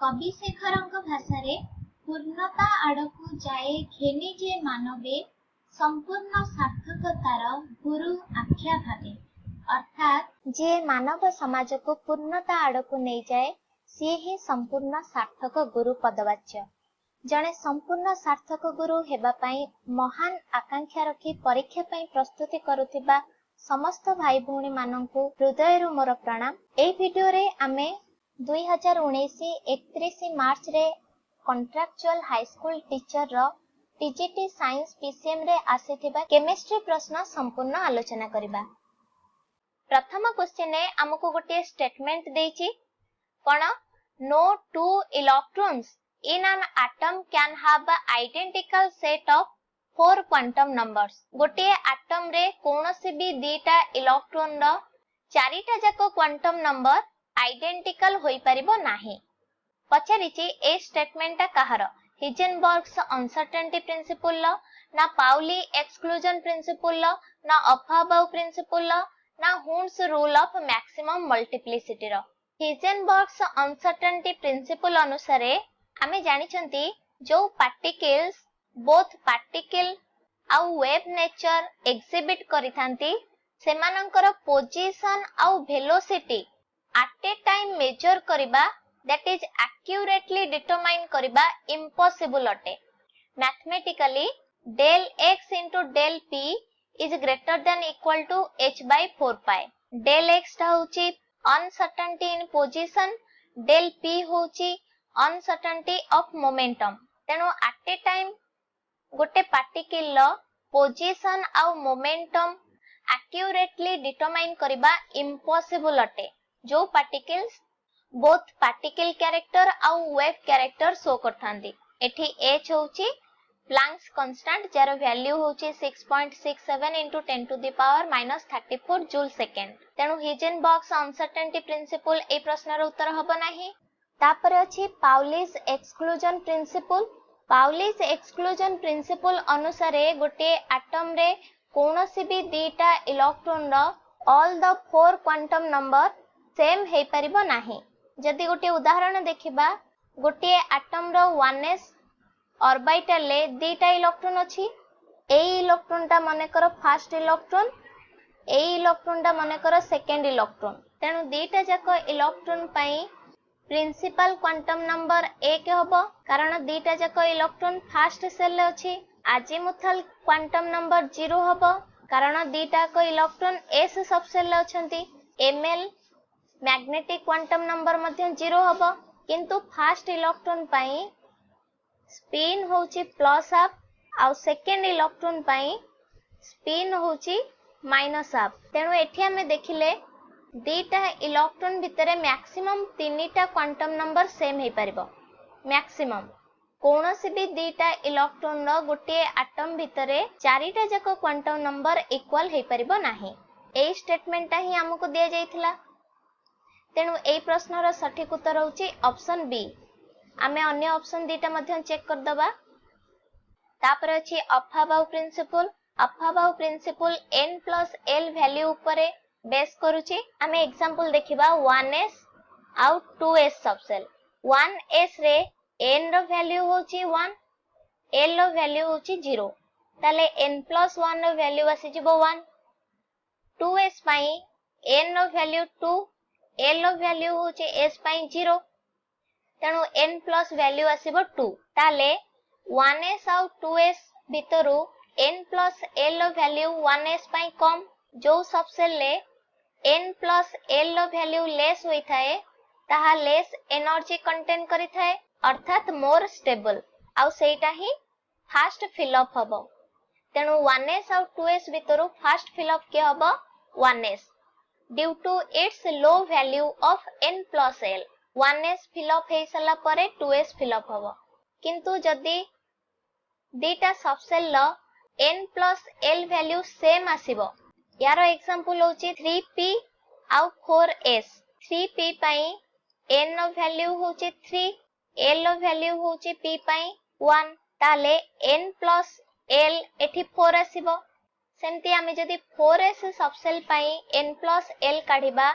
कवि शेखरଙ୍କ ଭାଷାରେ ପୂର୍ଣ୍ଣତା ଆଡ଼କୁ ଯାଏ ଘେନି ଯେ ମାନବେ ସମ୍ପୂର୍ଣ୍ଣ ସାର୍ଥକତାର ଗୁରୁ ଆଖ୍ୟା ଭାବେ। ଅର୍ଥାତ୍ ଯିଏ ମାନବ ସମାଜକୁ ପୂର୍ଣ୍ଣତା ଆଡ଼କୁ ନେଇଯାଏ ସିଏ ହିଁ ସମ୍ପୂର୍ଣ୍ଣ ସାର୍ଥକ ଗୁରୁ ପଦବାଚ୍ୟ। ଜଣେ ସମ୍ପୂର୍ଣ୍ଣ ସାର୍ଥକ ଗୁରୁ ହେବା ପାଇଁ ମହାନ ଆକାଂକ୍ଷା ରଖି ପରୀକ୍ଷା ପାଇଁ ପ୍ରସ୍ତୁତି କରୁଥିବା ସମସ୍ତ ଭାଇ ଭଉଣୀ ମାନଙ୍କୁ ହୃଦୟରୁ ମୋର ପ୍ରଣାମ। ଏହି ଭିଡିଓରେ ଆମେ 2019 31 ମାର୍ଚ୍ଚରେ contractual high school teacher TGT science PCM रे आसीथिबा केमिस्ट्री प्रश्न संपूर्ण आलोचना करिबा। प्रथम क्वेश्चन ने हमको गोटे स्टेटमेंट देछि कोन no two electrons in an atom can have identical set of 4 quantum numbers. गोटे एटम रे कोनोसी भी दीटा इलेक्ट्रॉन रो चारिटा जाको क्वांटम नंबर आइडेंटिकल होई परिबो नाही। पछारिछि ए स्टेटमेंट कहार हिजेनबर्ग्स अनसर्टेनिटी प्रिंसिपल ना पाउली एक्सक्लूजन प्रिंसिपल ना अफाबाउ प्रिंसिपल ना Hund's rule of maximum multiplicity रो। हिजेनबर्ग्स अनसर्टेनिटी प्रिंसिपल अनुसार आमे जानिछंती जो पार्टिकल्स बोथ पार्टिकल आउ वेव नेचर एक्जिबिट करिथांती सेमानंकर पोजीशन आउ velocity at a time measure करिबा that is accurately determine करिबा impossible अटे। Mathematically del x into del p is greater than equal to h by 4 pi। del x टा होची uncertainty in position, del p होची uncertainty of momentum। तेनो at a time गोटे particle लो position आउ momentum accurately determine करिबा impossible अटे। जो particles both particle character आउ वेव कैरेक्टर शो करथांती। एठी h होची प्लैंक्स कांस्टेंट जार वैल्यू होची 6.67 into 10 to the power minus 34 joule second. तेनु हिजेनबर्ग्स अनसर्टेनिटी प्रिंसिपल ए प्रश्नर उत्तर हबो नाही। तापर अछि Pauli's exclusion principle. Pauli's exclusion principle अनुसारे गोटे एटम रे कोनोसी भी दीटा इलेक्ट्रॉन रो all the 4 quantum number same हे परिबो नाही। जदि गोटे उदाहरण देखिबा गोटे एटम रो 1s ऑर्बिटल ले दीटा इलेक्ट्रॉन अछि। ए इलेक्ट्रॉन ता माने करो फर्स्ट इलेक्ट्रॉन, ए इलेक्ट्रॉन ता माने करो सेकंड इलेक्ट्रॉन। तेनु दीटा जाको इलेक्ट्रॉन पई प्रिंसिपल क्वांटम नंबर 1 हबो कारण दीटा जाको इलेक्ट्रॉन फर्स्ट सेल ले अछि। अजीमुथल क्वांटम नंबर 0 हबो कारण दीटा को इलेक्ट्रॉन s सब सेल ले अछंती। ml मैग्नेटिक क्वांटम नंबर मध्य 0 हबो किंतु फर्स्ट इलेक्ट्रॉन पई स्पिन होची प्लस हाफ आ सेकंड इलेक्ट्रॉन पई स्पिन होची माइनस हाफ। तेनु एठी हमें देखिले दीटा इलेक्ट्रॉन भितरे मैक्सिमम 3टा क्वांटम नंबर सेम हे परिबो। मैक्सिमम कोनोसी भी दीटा इलेक्ट्रॉन रो गोटे एटम भितरे चारिटा जाको क्वांटम नंबर इक्वल हे परिबो नाही। ए स्टेटमेंट ही हमको दिया जाइथिला। तेनु ए प्रश्नर सठिक उत्तर होची ऑप्शन बी। आमे अन्य ऑप्शन दीटा मध्यम चेक कर दबा। तापर अछि aufbau principle. Aufbau principle n plus l value ऊपरे बेस करूची। आमे एग्जांपल देखिबा 1s आउ 2s सबसेल। 1s रे n रो वैल्यू होची 1, l रो वैल्यू होची 0। ताले n plus 1 रो वैल्यू आसी जिवो 1। 2s पई n रो वैल्यू 2, l रो वैल्यू होची s पई 0। तेनु n प्लस वैल्यू आसीबो 2। ताले 1s आउ 2s भितरु n प्लस l रो वैल्यू 1s पई कम। जो सबसेल ले n प्लस l रो वैल्यू लेस होई थाए ताहा लेस एनर्जी कंटेन करि थाए अर्थात मोर स्टेबल आउ सेटा ही फास्ट फिल अप हबो। तेनु 1s आउ 2s भितरु फास्ट फिल अप के हबो 1s due to its low value of n plus l। 1s fill up हे सला परे 2s फिल अप हबो किंतु जदी दीटा subshell low n plus l value same आसीबो। यारो एग्जांपल होची 3p आउ 4s। 3p पई n रो वैल्यू होची 3, l रो वैल्यू होची p पई 1। ताले n plus l एठी 4 आसीबो। सेमती आमे जदी 4s सबसेल पई n plus l काढिबा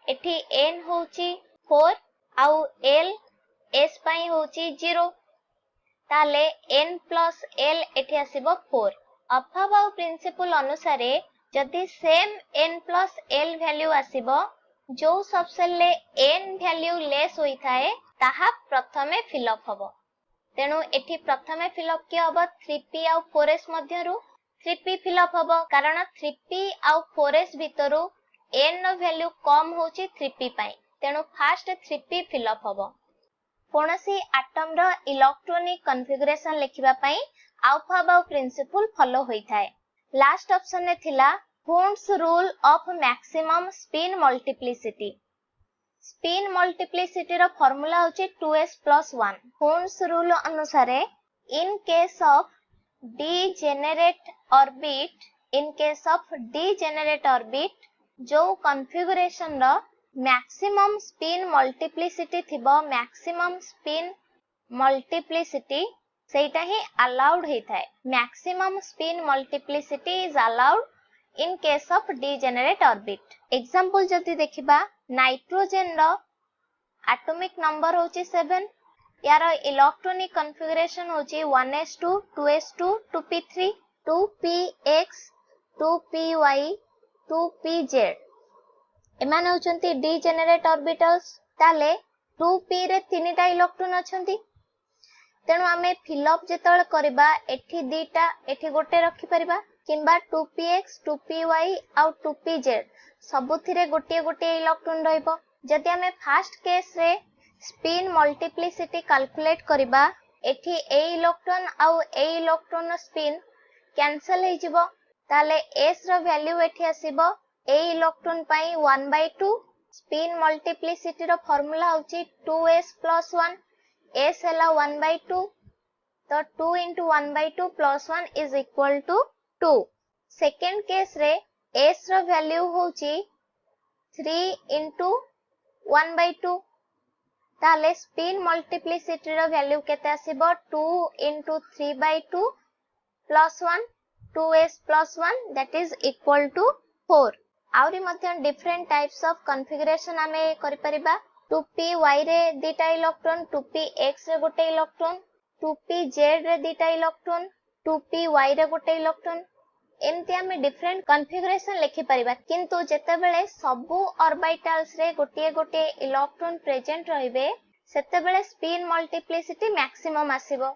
एठी n होची 4 आउ l S पाई होची 0 ताले n प्लस l एठी आसीबो 4 अफाबाउ प्रिंसिपल अनुसार जदि same n plus l value आसीबो जो सब सेल ले n वैल्यू लेस होई थाए ताहा प्रथमे फिलअप हबो तेनु एठी प्रथमे फिलअप के हबो 3p आ 4s मध्यरु 3p फिलअप हबो कारण 3p आ 4s भितरु n नो वैल्यू कम होची 3p पाई तेनु फास्ट 3p फिलअप हबो कोनसी एटम रो इलेक्ट्रॉनिक कॉन्फ़िगरेशन लिखिबा पई अफाबाउ प्रिंसिपल फॉलो होई थाए लास्ट ऑप्शन ने थिला Hund's rule of maximum spin multiplicity spin multiplicity row formula होची 2s plus 1 Hund's rule अनुसार in case of degenerate orbit जो configuration रो maximum spin multiplicity थिबो maximum spin multiplicity सेटा ही allowed हे थाए maximum spin multiplicity is allowed in case of degenerate orbit example जति देखिबा nitrogen रो atomic number होची 7 यार electronic configuration होची 1s2 2s2 2p3 2px 2py 2pz एमाने होचंती डीजेनरेट ऑर्बिटल्स ताले 2p रे तीनटा इलेक्ट्रॉन अछंती तेनु आमे फिलअप जेतळ करबा एठी दीटा एठी गोटे रखि परिबा किंबा 2px 2py आ 2pz सबुथिरे गोटे गोटे इलेक्ट्रॉन रहइबो जदि हमें फर्स्ट केस रे स्पिन मल्टीप्लिसिटी कैलकुलेट करबा एठी ए इलेक्ट्रॉन आ ए इलेक्ट्रॉन स्पिन कैंसिल हे जिवो ताले s रो वैल्यू एठी आसीबो ए इलेक्ट्रॉन पई 1/2 स्पिन मल्टीप्लिसिटी रो फार्मूला होची 2s + 1 s हला 1/2 तो 2 * 1/2 + 1 = 2 सेकेंड केस रे s रो वैल्यू होची 3 * 1/2 ताले स्पिन मल्टीप्लिसिटी रो वैल्यू केते आसीबो 2 * 3/2 + 1 2s + 1 that is equal to 4 आउरी मध्य डिफरेंट टाइप्स ऑफ कॉन्फ़िगरेशन आमे करि परिबा 2py रे दीटा इलेक्ट्रॉन 2px रे गोटे इलेक्ट्रॉन 2pz रे दीटा इलेक्ट्रॉन 2py रे गोटे इलेक्ट्रॉन एमती आमे डिफरेंट कॉन्फ़िगरेशन लिखि परिबा किंतु जेते बेले सबु ऑर्बिटल्स रे गोटे गोटे इलेक्ट्रॉन प्रेजेंट रहिबे सेते बेले स्पिन मल्टीप्लिसिटी मैक्सिमम आसीबो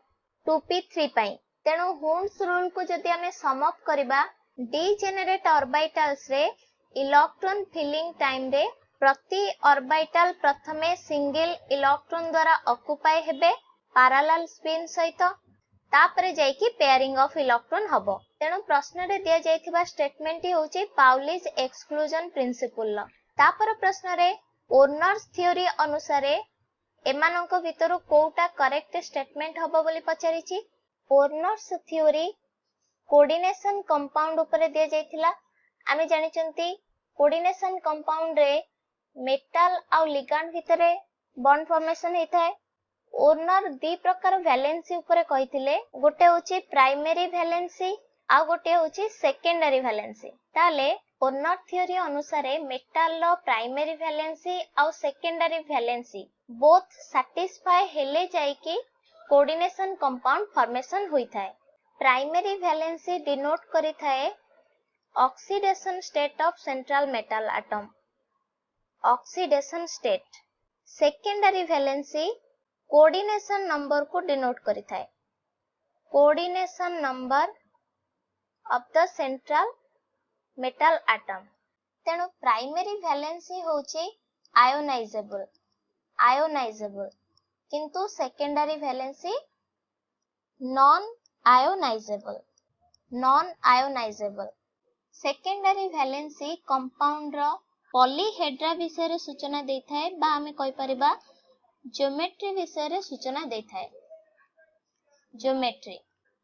2p3 पई तेनु हुंड्स रूल को जदि आमे सम अप करबा डीजेनरेट ऑर्बिटल्स रे इलेक्ट्रॉन फिलिंग टाइम रे प्रति ऑर्बिटल प्रथमे सिंगल इलेक्ट्रॉन द्वारा ऑक्युपाई हेबे पैरेलल स्पिन सहित तापरे जाईकी पेयरिंग ऑफ इलेक्ट्रॉन हबो तेनु प्रश्न रे दिया जायथिबा स्टेटमेंट होची पाउलिस एक्सक्लूजन प्रिंसिपल तापर प्रश्न रे ओर्नर्स थ्योरी अनुसार एमानक भितरु कोउटा करेक्ट स्टेटमेंट हबो बोली पचारिची ओर्नर्स थ्योरी कोऑर्डिनेशन कंपाउंड ऊपर दिया जायथिला आमे जानिचंती कोऑर्डिनेशन कंपाउंड रे मेटल आ लिगैंड भितरे बॉन्ड फॉर्मेशन हेताय ओर्नर दी प्रकार वैलेंसी ऊपर कहिथिले गोटे होची प्राइमरी वैलेंसी आ गोटे होची सेकेंडरी वैलेंसी ताले ओर्नर थ्योरी अनुसार मेटल लो प्राइमरी वैलेंसी आ सेकेंडरी वैलेंसी बोथ सैटिस्फाई हेले जाई कि कोऑर्डिनेशन कंपाउंड फॉर्मेशन होई थाए प्राइमरी वैलेंसी डिनोट करी थाए oxidation state of central metal atom oxidation state secondary valency coordination number को डिनोट करी थाए coordination number of the central metal atom तेनु प्राइमरी वैलेंसी होची आयोनाइजेबल किंतु secondary valency non ionizable secondary valency compound रो polyhedra विषय रे सूचना देथाय बा हमें कहि परिबा ज्योमेट्री विषय रे सूचना देथाय ज्योमेट्री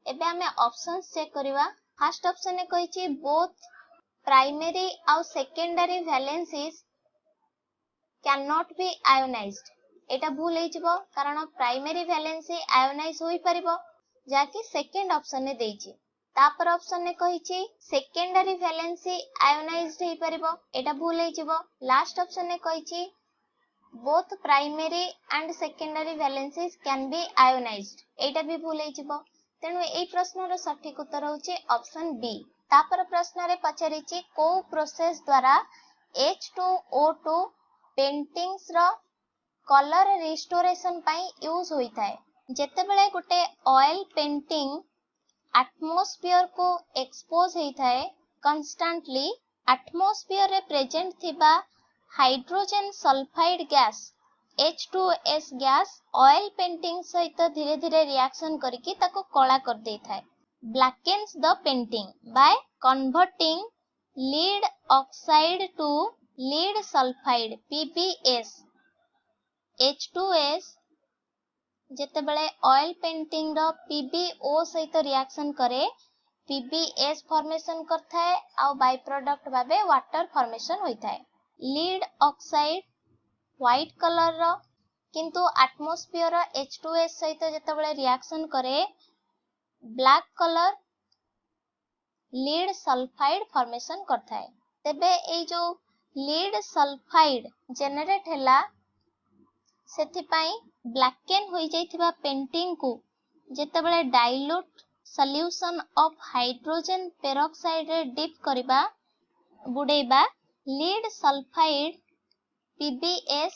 एबे हमें ऑप्शंस चेक करिवा फर्स्ट ऑप्शन ने कहिची बोथ प्राइमरी और secondary valencies can not be ionised एटा भूल हे जिवो कारण प्राइमरी वैलेंसी आयोनाइज होई परिबो जाकी सेकंड ऑप्शन ने देइची तापर ऑप्शन ने कहिची सेकेंडरी वैलेंसी आयोनाइज्ड हे परिबो एटा भूल हे जिवो लास्ट ऑप्शन ने कहिची both primary and secondary valencies can be ionized एटा भी भूल होइजिबो तेनु एई प्रश्नर सठिक उत्तर होची ऑप्शन बी। तापर प्रश्न रे पचारिची को प्रोसेस द्वारा H2O2 पेंटिंग्स रो कलर रिस्टोरेशन पई यूज होई थाए। जेते बेले गुटे ऑयल पेंटिंग एटमॉस्फेयर को एक्सपोज होई थाए कांस्टेंटली एटमॉस्फेयर रे प्रेजेंट थिबा hydrogen sulphide gas H2S gas oil painting सहित धीरे धीरे रिएक्शन करके ताको कला कर दे थाए। Blackens the painting by converting lead oxide to lead sulphide PbS H2S जेते बेले ऑयल पेंटिंग रो PbO सहित रिएक्शन करे PbS फॉर्मेशन करथाए आ बाय प्रोडक्ट भाबे वाटर फॉर्मेशन होई थाए। लीड ऑक्साइड व्हाइट कलर रो किंतु एटमॉस्फेयर H2S सहित जेते बेले रिएक्शन करे black colour lead sulphide formation करथाए। तेबे ए जो लीड सल्फाइड जेनरेट हैला सेथि पई ब्लैकेन होई जाइथिबा पेंटिंग को जेते बेले dilute solution of hydrogen peroxide रे डिप करबा बुडेबा lead sulphide PbS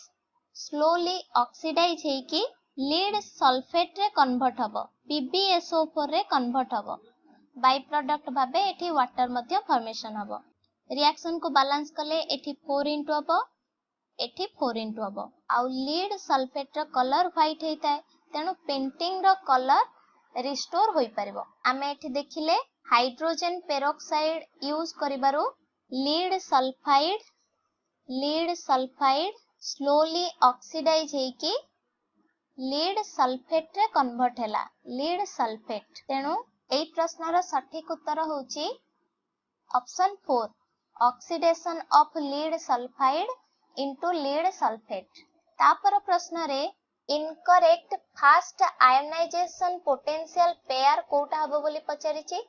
slowly oxidize हेकी लीड सल्फेट रे कन्वर्ट हबो PbSO4 रे कन्वर्ट हबो बाय प्रोडक्ट भाबे एठी वाटर मध्ये फॉर्मेशन हबो। रिएक्शन को बैलेंस कले एठी 4 इनटू हबो एठी 4 इनटू हबो आ लीड सल्फेट रो कलर व्हाइट हेताय तेनु पेंटिंग रो कलर रिस्टोर होई परिबो। आमे एठी देखिले हाइड्रोजन पेरोक्साइड यूज करिबारो लीड सल्फाइड स्लोली ऑक्सीडाइज हेकी लीड सल्फेट रे कन्वर्ट हैला लीड सल्फेट। तेनु एई प्रश्नर सठिक उत्तर होची option 4 oxidation of lead sulphide into lead sulphate. तापर प्रश्न रे incorrect first ionization potential pair कोटा हबो बोली पचारिची।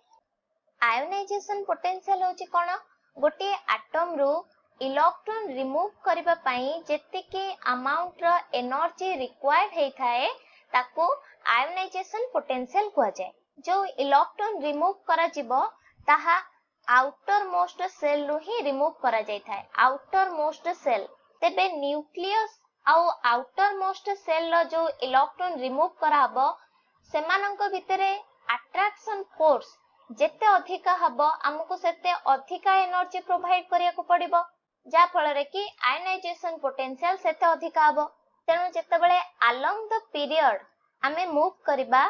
आयोनाइजेशन पोटेंशियल होची कोन गोटी एटम रो इलेक्ट्रॉन रिमूव करिबा पई जेतिके अमाउंट रो एनर्जी रिक्वायर्ड हे थाए ताको आयोनाइजेशन पोटेंशियल कुआ जाय। जो इलेक्ट्रॉन रिमूव करा जिवो ताहा आउटर मोस्ट सेल रो ही रिमूव करा जाय थाए आउटर मोस्ट सेल। तेबे न्यूक्लियस आउ आउटर मोस्ट सेल रो जो इलेक्ट्रॉन रिमूव करा हबो सेमानंक भितरे अट्रैक्शन फोर्स जेते अधिका हबो हमकु सेते अधिका एनर्जी प्रोवाइड करिया को पड़िबो जा फल रे कि आयोनाइजेशन पोटेंशियल सेते अधिका हबो। तेनु जेते बेले अलोंग द पीरियड हमें मूव करिबा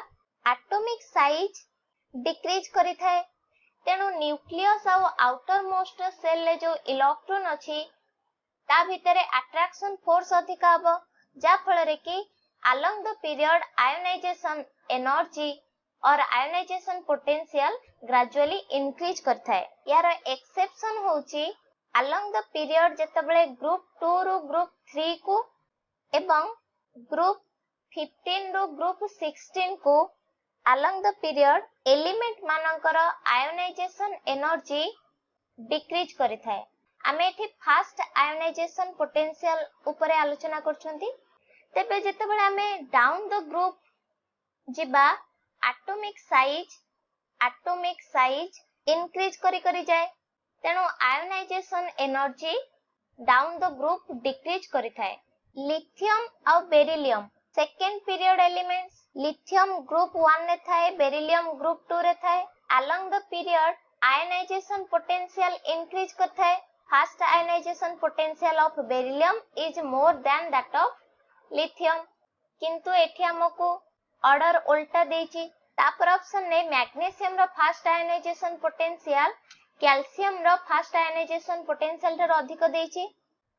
एटॉमिक साइज डिक्रीज करि थाए। तेनु न्यूक्लियस आउ आउटर मोस्ट सेल ले जो इलेक्ट्रॉन अछि ता भितरे अट्रैक्शन फोर्स अधिका हबो जा फल रे कि along the period ionization energy और आयोनाइजेशन पोटेंशियल ग्रेजुअली इंक्रीज करथाए। यार एक्सेप्शन होची अलोंग द पीरियड जेतेबेले ग्रुप 2 रो ग्रुप 3 को एवं ग्रुप 15 रो ग्रुप 16 को अलोंग द पीरियड एलिमेंट मानकर आयोनाइजेशन एनर्जी डिक्रीज करिथाए। आमे एठी फास्ट आयोनाइजेशन पोटेंशियल ऊपर आलोचना करछंती। तेबे जेतेबेले आमे डाउन द ग्रुप जिबा एटॉमिक साइज इंक्रीज करी जाए तेनु ionization energy down the group decrease करि थाए। लिथियम और beryllium second period elements lithium group 1 रे थाए बेरिलियम ग्रुप 2 रे थाए। Along the period ionization potential increase करथाए। First ionization potential of beryllium is more than that of lithium किंतु एठी हमको ऑर्डर उल्टा देची। तापर ऑप्शन ने मैग्नीशियम रो फास्ट आयोनाइजेशन पोटेंशियल कैल्शियम रो फास्ट आयोनाइजेशन पोटेंशियल ठार अधिक देची।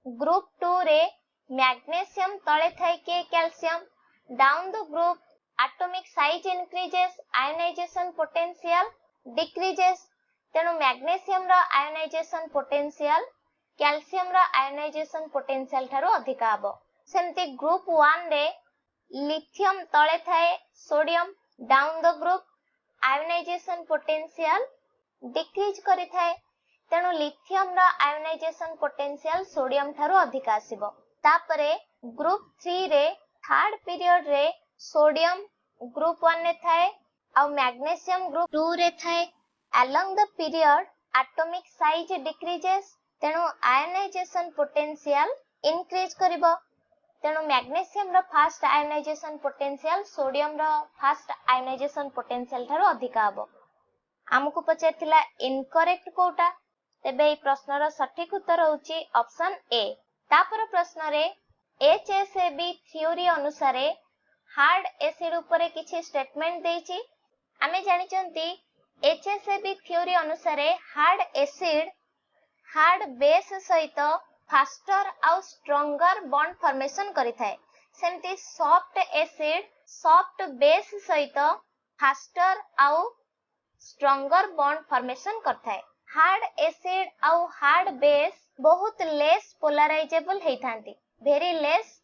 ग्रुप 2 रे मैग्नीशियम तळे थाए के calcium down the group atomic size increases ionization potential decreases तेनु मैग्नीशियम रो आयोनाइजेशन पोटेंशियल कैल्शियम रो आयोनाइजेशन पोटेंशियल ठार अधिक हबो। सेमती ग्रुप 1 रे लिथियम तळे थाए sodium down the group ionization potential decrease करि थाए तेनु लिथियम रो आयोनाइजेशन पोटेंशियल सोडियम ठारो अधिक आसीबो। तापरे ग्रुप 3 रे थर्ड पीरियड रे सोडियम ग्रुप 1 रे थाए और मैग्नीशियम ग्रुप 2 रे थाए। along the period atomic size decreases, तेणु आयोनाइजेशन पोटेंशियल इंक्रीज करिवो। तेणु मैग्नीशियम रो फास्ट आयोनाइजेशन पोटेंशियल सोडियम रो फास्ट आयोनाइजेशन पोटेंशियल ठारो अधिक हबो। हमकु पचारथिला इनकरेक्ट कोटा, तेबे ए प्रश्नर सठिक उत्तर होची ऑप्शन ए। तापर प्रश्न रे एचएसएबी थ्योरी अनुसार हार्ड एसिड उपरे किछि स्टेटमेंट देछि। आमे जानि चंती एचएसएबी थ्योरी अनुसार हार्ड एसिड हार्ड बेस सहित फास्टर आउ स्ट्रॉन्गर बॉन्ड फॉर्मेशन करिथाय। सेमती सॉफ्ट एसिड सॉफ्ट बेस सहित फास्टर आउ स्ट्रॉन्गर बॉन्ड फॉर्मेशन करथाय। हार्ड एसिड आउ हार्ड बेस बहुत लेस पोलराइजेबल हेइथांती, वेरी लेस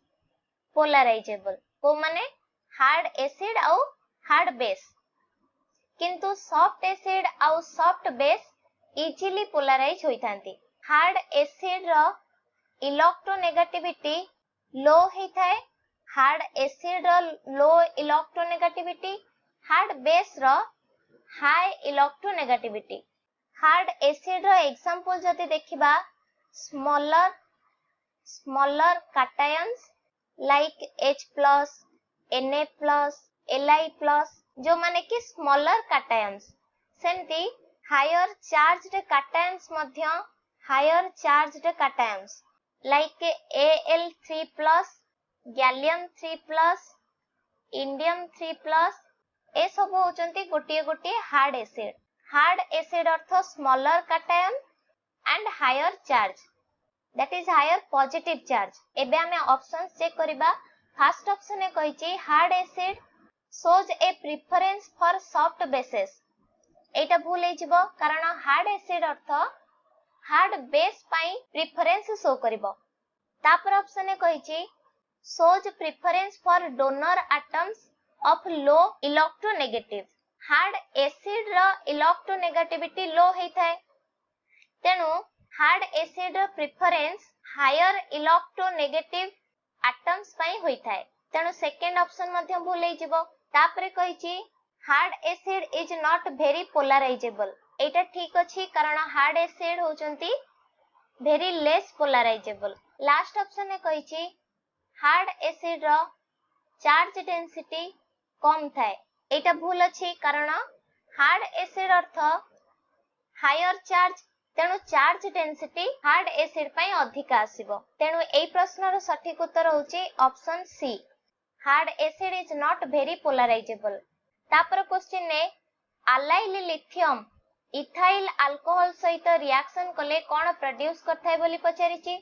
पोलराइजेबल को माने हार्ड एसिड आउ हार्ड बेस, किंतु सॉफ्ट एसिड आउ soft base easily polarize होइथांती। Hard acid रो इलेक्ट्रोनेगेटिविटी लो हेइथाय, हार्ड एसिड रो लो इलेक्ट्रोनेगेटिविटी, हार्ड बेस रो हाई इलेक्ट्रोनेगेटिविटी। हार्ड एसिड रो एग्जांपल जति देखिबा smaller cations like H+, Na+, Li+, जो माने कि स्मॉलर कैटायंस। सेमती हायर चार्ज्ड कैटायंस मध्य higher charged cations like Al3+, gallium 3+, indium 3+, ए सब होचंती गोटिए गोटिए हार्ड एसिड। हार्ड एसिड अर्थ smaller cation and higher charge, that is higher positive charge. एबे हमें ऑप्शन चेक करिबा। फर्स्ट ऑप्शन ए कहिची hard acid shows a preference for soft bases, एटा भूल हे जिवो कारण हार्ड एसिड अर्थ हार्ड बेस पाई प्रेफरेंस शो करिवो। तापर ऑप्शन ए कहिची shows preference for donor atoms of low electronegative, hard acid रो इलेक्ट्रोनेगेटिविटी लो हेइथाय, तेनु हार्ड एसिड रो प्रेफरेंस हायर इलेक्ट्रोनेगेटिव एटम्स पाई होइथाय, तेनु सेकंड ऑप्शन मध्ये भूल हे जिवो। तापरे कहिची hard acid is not very polarizable, एटा ठीक अछि कारण हार्ड एसिड होचंती very less polarizable. Last option ए कहिची हार्ड एसिड रो चार्ज डेंसिटी कम थाए, एटा भूल अछि कारण हार्ड एसिड अर्थ हायर चार्ज, तेणु चार्ज डेंसिटी हार्ड एसिड पई अधिक आसीबो। तेणु एई प्रश्नर सठिक उत्तर होची option C, hard acid is not very polarizable. तापर क्वेश्चन ने अलाइल लिथियम इथाइल अल्कोहल सहित रिएक्शन कले कोन प्रोड्यूस करथाय बोली पचारिची।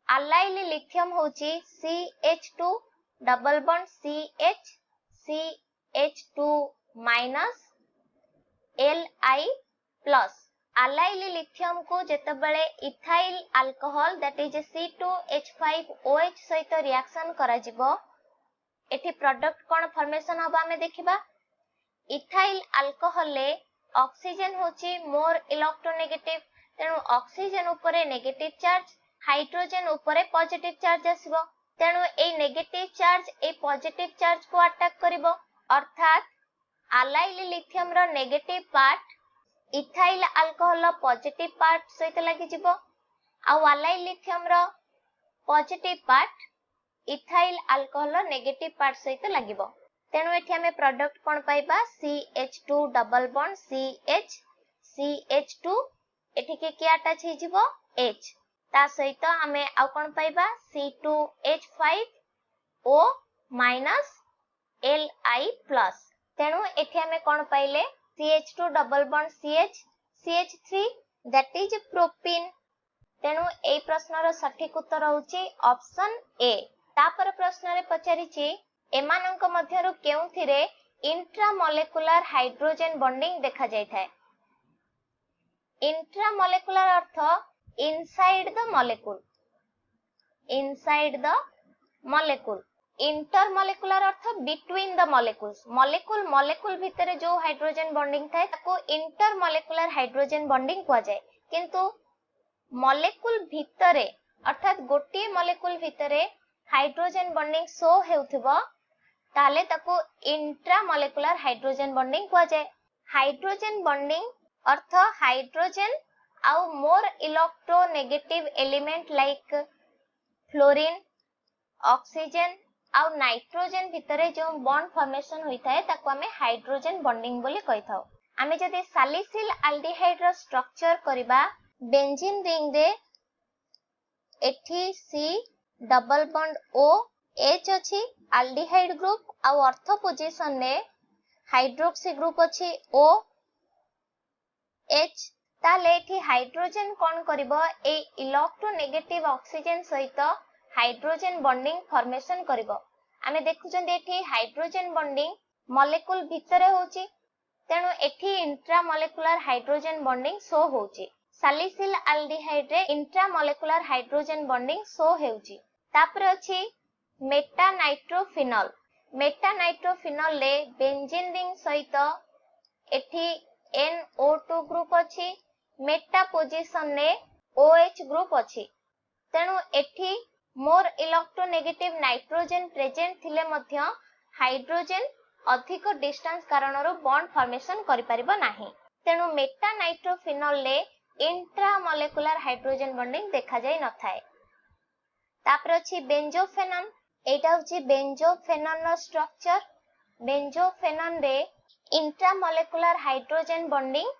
अलाइल लिथियम होची CH2 double bond CH CH2 minus Li+। Allyl lithium को जेतबेले ethyl alcohol that is C2H5OH सहित रिएक्शन करा जिवो, एठी प्रोडक्ट कोन फॉर्मेशन हबा हमें देखिबा। इथाइल अल्कोहल ले ऑक्सीजन होची मोर इलेक्ट्रोनेगेटिव, तेनु ऑक्सीजन उपरे नेगेटिव चार्ज, हाइड्रोजन उपरे पॉजिटिव चार्ज आसीबो, तेनु ए नेगेटिव चार्ज ए पॉजिटिव चार्ज को अटैक करिवो, अर्थात अलाइल लिथियम रो नेगेटिव पार्ट इथाइल अल्कोहल रो पॉजिटिव पार्ट सहित लागि जिवो, आ अलाइल लिथियम रो पॉजिटिव पार्ट इथाइल अल्कोहल रो नेगेटिव पार्ट सहित लागिवो। तेनु एठी हमें प्रोडक्ट कोन पाइबा CH2 double bond CH CH2, एठी के की अटैच हे जिवो H, ता सहित हमें आ कोन पाइबा C2H5O माइनस Li+। तेनु एठी हमें कोन पाइले CH2 double bond CH CH3 that is propene. तेनु ए प्रश्नर सठिक उत्तर होची ऑप्शन ए। तापर प्रश्न रे पचारिची एमानंक मध्यरु केउथिरे इंट्रामोलेकुलर हाइड्रोजन बॉन्डिंग देखा जाय थाए। इंट्रामोलेकुलर अर्थ inside the molecule, inside the molecule. Intermolecular अर्थ between the molecules, molecule molecule भितरे जो हाइड्रोजन बॉन्डिंग थाए ताको इंटरमोलेकुलर हाइड्रोजन बॉन्डिंग कुआ जाय, किंतु मॉलिक्यूल भितरे अर्थात गोटिए मॉलिक्यूल भितरे हाइड्रोजन बॉन्डिंग शो हेउथिबो ताले ताको इंट्रामोलेकुलर हाइड्रोजन बॉन्डिंग कुआ जाय। हाइड्रोजन बॉन्डिंग अर्थ हाइड्रोजन आउ more electronegative element like fluorine oxygen आउ नाइट्रोजन भितरे जो बॉन्ड फॉर्मेशन होई थाए ताको हमें हाइड्रोजन बॉन्डिंग बोली कहि थाउ। आमे जदि सैलिसिल एल्डिहाइड रो स्ट्रक्चर करिबा बेंजीन रिंग रे एठी C double bond O H अछि एल्डिहाइड ग्रुप आउ अर्थ पोजीशन रे हाइड्रोक्सी ग्रुप अछि ओ एच ताले एठी हाइड्रोजन कोन करिवो ए इलेक्ट्रोनेगेटिव ऑक्सीजन सहित हाइड्रोजन बॉन्डिंग फॉर्मेशन करिवो। आमे देखुछन एठी हाइड्रोजन बॉन्डिंग मॉलिक्यूल भितरे होची तेनु एठी इंट्रामोलेकुलर हाइड्रोजन बॉन्डिंग शो होची। सैलिसिल एल्डिहाइड रे इंट्रामोलेकुलर हाइड्रोजन बॉन्डिंग शो हेउची। तापर अछि मेटा नाइट्रोफिनॉल। मेटा नाइट्रोफिनॉल ले बेंजीन रिंग सहित एठी NO2 ग्रुप अछि मेटा पोजीशन ने OH ग्रुप अछि तेनु एठी मोर इलेक्ट्रोनेगेटिव नाइट्रोजन प्रेजेंट थिले मध्य हाइड्रोजन अधिक डिस्टेंस कारणरो बॉन्ड फॉर्मेशन करि परिबो नाही तेनु मेटा नाइट्रोफिनॉल ले इंट्रामोलेकुलर हाइड्रोजन बॉन्डिंग देखा जाय न थाए। तापर अछि बेंजोफेनॉन। एटा होची बेंजोफेनॉन रो स्ट्रक्चर। बेंजोफेनॉन रे इंट्रामोलेकुलर हाइड्रोजन बॉन्डिंग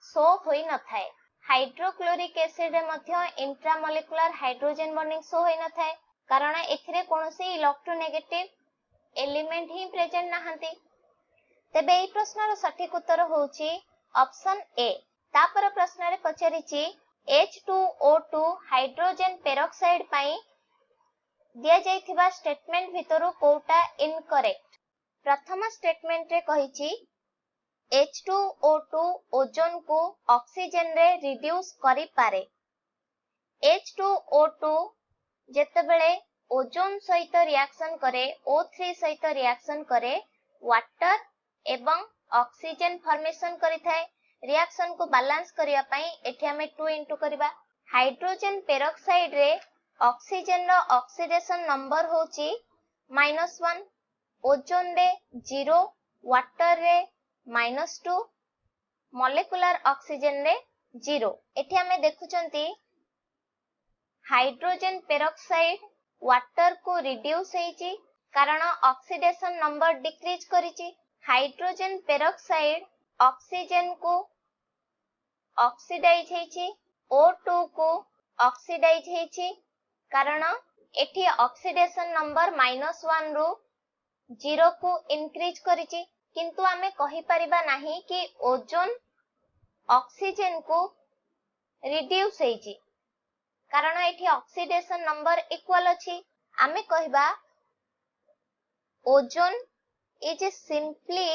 शो होई न थाए। हाइड्रोक्लोरिक एसिड रे मध्य इंट्रामोलेकुलर हाइड्रोजन बॉन्डिंग शो होई न थाए कारण एथिरे कोनोसी इलेक्ट्रोनेगेटिव एलिमेंट ही प्रेजेंट नाहंती। तेबे एई प्रश्नर सठिक उत्तर होची ऑप्शन ए। तापर प्रश्न रे पचारिची H2O2 हाइड्रोजन पेरोक्साइड पई दिया जाइथिबा स्टेटमेंट भितरु कोटा इनकरेक्ट। प्रथम स्टेटमेंट रे कहिची H2O2 ओजोन को ऑक्सीजन रे रिड्यूस करि पारे। H2O2 जेतेबेले ओजोन सहित रिएक्शन करे O3 सहित रिएक्शन करे वाटर एवं ऑक्सीजन फॉर्मेशन करि थाए। रिएक्शन को बैलेंस करिया पई एठी हमें 2 इनटू करबा। हाइड्रोजन पेरोक्साइड रे ऑक्सीजन रो ऑक्सीडेशन नंबर होची -1, ओजोन रे 0, वाटर रे -2, मॉलिक्यूलर ऑक्सीजन रे 0। एठी हमें देखुचंती हाइड्रोजन पेरोक्साइड वाटर को रिड्यूस हेची कारण ऑक्सीडेशन नंबर डिक्रीज करिची। हाइड्रोजन पेरोक्साइड ऑक्सीजन को ऑक्सीडाइज हेची O2 को ऑक्सीडाइज हेची कारण एठी ऑक्सीडेशन नंबर -1 रु 0 को इंक्रीज करिची किंतु आमे कहि परिबा नाही कि ओजोन ऑक्सीजन को रिड्यूस हेची कारण एठी ऑक्सीडेशन नंबर इक्वल अछि। आमे कहिबा ozone is simply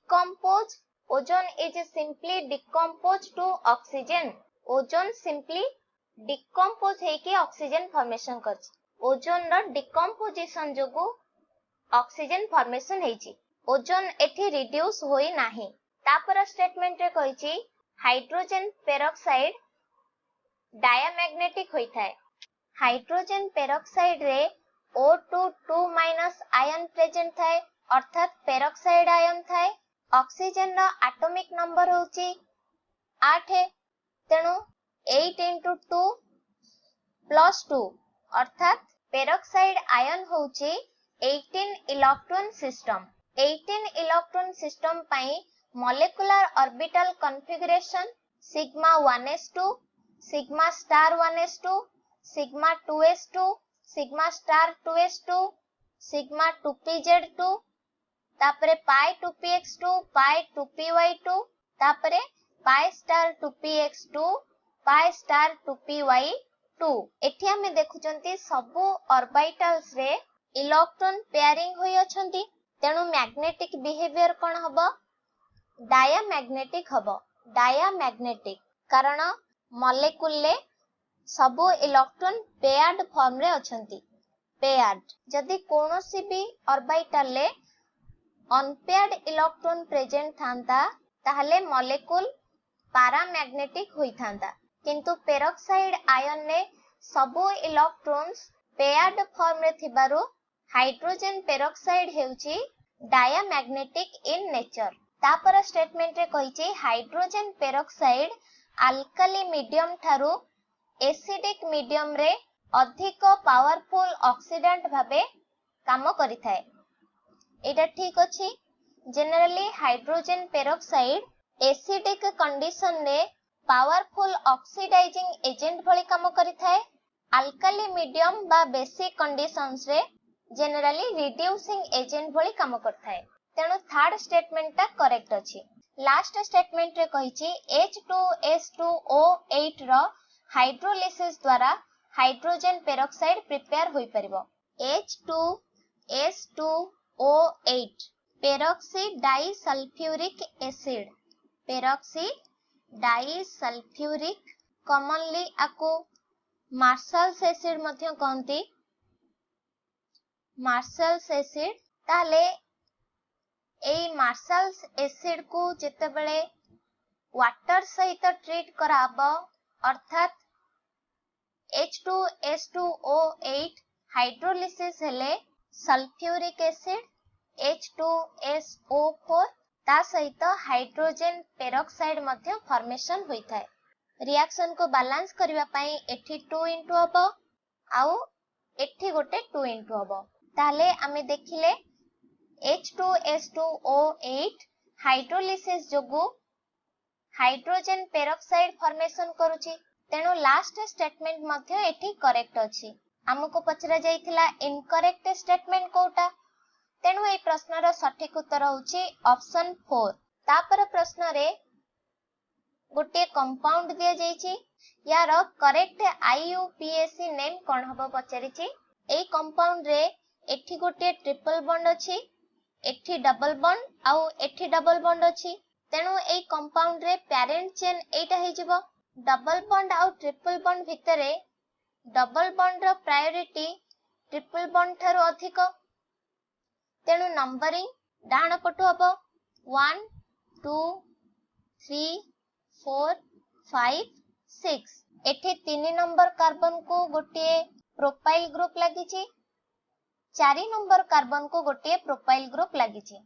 decomposed. Ozone is simply decomposed to oxygen. Ozone simply decompose हेकी ऑक्सीजन फॉर्मेशन करछि। ओजोन रो डिकम्पोजिशन जोगु ऑक्सीजन फॉर्मेशन हेछि। ओजोन एठी रिड्यूस होई नाही। तापर स्टेटमेंट रे कहिछि हाइड्रोजन पेरोक्साइड डायमैग्नेटिक होई थाए। हाइड्रोजन पेरोक्साइड रे O2 आयन प्रेजेंट थाए अर्थात पेरोक्साइड आयन थाए। ऑक्सीजन रो एटॉमिक नंबर होची 8 तेनु 8 into 2 plus 2 अर्थात पेरोक्साइड आयन होची 18 इलेक्ट्रॉन सिस्टम। 18 इलेक्ट्रॉन सिस्टम पई molecular orbital configuration sigma 1s2 sigma star 1s2 sigma 2s2 sigma star 2s2 sigma 2pz2 तापरे पाई 2px2 पाई 2py2 तापरे pi star 2px2 pi star 2py2। एठी हमें देखुचंती सबु orbitals रे electron pairing होई अछंती तेनु मैग्नेटिक बिहेवियर कोन हबो डायमैग्नेटिक हबो। डायमैग्नेटिक कारण मॉलिक्यूल ले सबु इलेक्ट्रॉन पेयर्ड फॉर्म रे अछंती। पेयर्ड जदि कोनोसी भी ऑर्बिटल ले अनपेयर्ड इलेक्ट्रॉन प्रेजेंट थांता ताहले मॉलिक्यूल पैरामैग्नेटिक होई थांता किंतु पेरोक्साइड आयन ने सबु इलेक्ट्रॉन्स पेयर्ड फॉर्म रे थिबारु हाइड्रोजन पेरोक्साइड हेउची डायमैग्नेटिक इन नेचर। तापर स्टेटमेंट रे कहिची हाइड्रोजन पेरोक्साइड अल्काली मीडियम ठारू एसिडिक मीडियम रे अधिक पावरफुल ऑक्सीडेंट भाबे काम करिथाय। एटा ठीक अछि। Generally hydrogen peroxide acidic condition रे पावरफुल ऑक्सीडाइजिंग एजेंट भली काम करिथाय। अल्काली मीडियम बा बेसिक कंडीशंस रे जनरली रिड्यूसिंग एजेंट भली काम करथाय। तेणु थर्ड स्टेटमेंट ता करेक्ट अछि। लास्ट स्टेटमेंट रे कहिछि H2S2O8 रो हाइड्रोलिसिस द्वारा हाइड्रोजन पेरोक्साइड प्रिपेयर होई परिबो। H2S2O8 peroxy disulphuric acid. Peroxy disulphuric commonly आको मार्शल्स एसिड मध्य कहंती। मार्शल्स एसिड ताले एई मार्शल्स एसिड को जेतेबेले वाटर सहित ट्रीट कराबो अर्थात H2S2O8 हाइड्रोलिसिस हेले सल्फ्यूरिक एसिड H2SO4 ता सहित हाइड्रोजन पेरोक्साइड मध्य फॉर्मेशन होई थाए। रिएक्शन को बैलेंस करिवा पई एठी 2 इनटू हबो आउ एठी गोटे 2 इनटू हबो। ताले आमे देखिले H2S2O8 हाइड्रोलिसिस जोगु हाइड्रोजन पेरोक्साइड फॉर्मेशन करूची। तेनु लास्ट स्टेटमेंट मध्य एठी करेक्ट अछि। हमको पचरा जाइथिला इनकरेक्ट स्टेटमेंट कोटा। तेनु ए प्रश्नर सठिक उत्तर होची ऑप्शन 4। तापर प्रश्न रे गोटे कंपाउंड दिया जाइछि। यार करेक्ट IUPAC नेम कोन हबो पचरिछि। ए कंपाउंड रे एठी गोटे ट्रिपल बॉन्ड अछि, एठी डबल बॉन्ड आउ एठी डबल बॉन्ड अछि। तेनु ए कंपाउंड रे पेरेंट चेन एटा हे जिवो। डबल बॉन्ड आउ ट्रिपल बॉन्ड भितरे डबल बॉन्ड रो प्रायोरिटी ट्रिपल बॉन्ड थारो अधिक। तेनु नंबरिंग डाण पटु हबो 1 2 3 4 5 6। एठी 3 नंबर कार्बन को गोटे प्रोपाइल ग्रुप लागिछि, 4 नंबर कार्बन को गोटे प्रोपाइल ग्रुप लागिछि।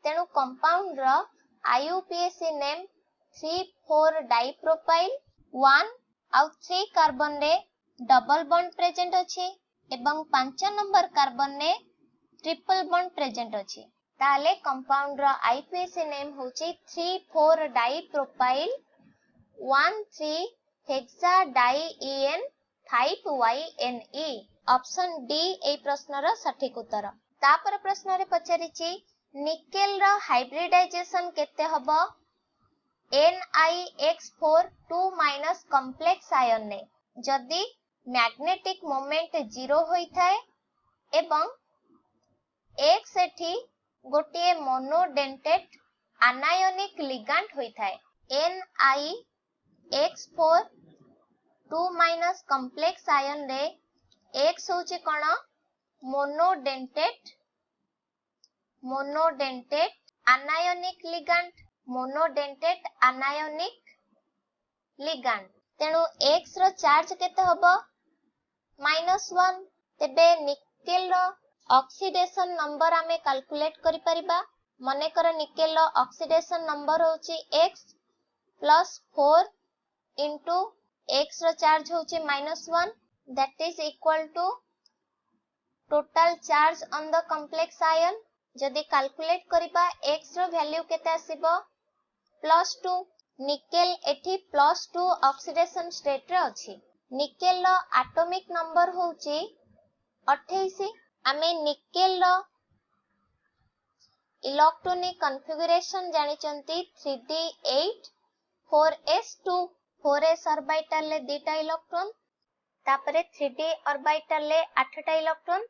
तेनु कंपाउंड रो IUPAC नेम 3,4 डाइप्रोपाइल 1 आउ 3 कार्बन रे डबल बॉन्ड प्रेजेंट अछि एवं 5 नंबर कार्बन रे ट्रिपल बॉन्ड प्रेजेंट अछि। ताले कंपाउंड रो IUPAC नेम होची 3,4 dipropyl 1,3 hexa diene 5YNE। Option D ए प्रश्नर सठिक उत्तर। तापर प्रश्न रे पचारिछि निकेल रो हाइब्रिडाइजेशन केते हबो NiX4 2- कॉम्प्लेक्स आयन ने जदि मैग्नेटिक मोमेंट 0 होई थाए एवं X एठी गोटे मोनोडेंटेट आनायनिक लिगैंड होई थाए। NiX4 2- कॉम्प्लेक्स आयन रे X होची कोन monodentate anionic ligand. Monodentate anionic ligand. तेनु X रो चार्ज केते हबो -1। तेबे निकेल रो ऑक्सीडेशन नंबर आमे कैलकुलेट करि परिबा। मने कर निकेल रो ऑक्सीडेशन नंबर होची X + 4 into X रो चार्ज होची -1 that is equal to total charge on the complex ion। जदि कैलकुलेट करिबा X रो वैल्यू केते आसीबो +2। निकेल एठी +2 ऑक्सीडेशन स्टेट रे अछि। निकेल रो एटॉमिक नंबर होची 28। आमे निकेल रो इलेक्ट्रॉनिक कॉन्फ़िगरेशन जानि चंती 3d8 4s2 4s ऑर्बिटल ले 2टा इलेक्ट्रॉन तापरे 3d ऑर्बिटल ले 8टा इलेक्ट्रॉन।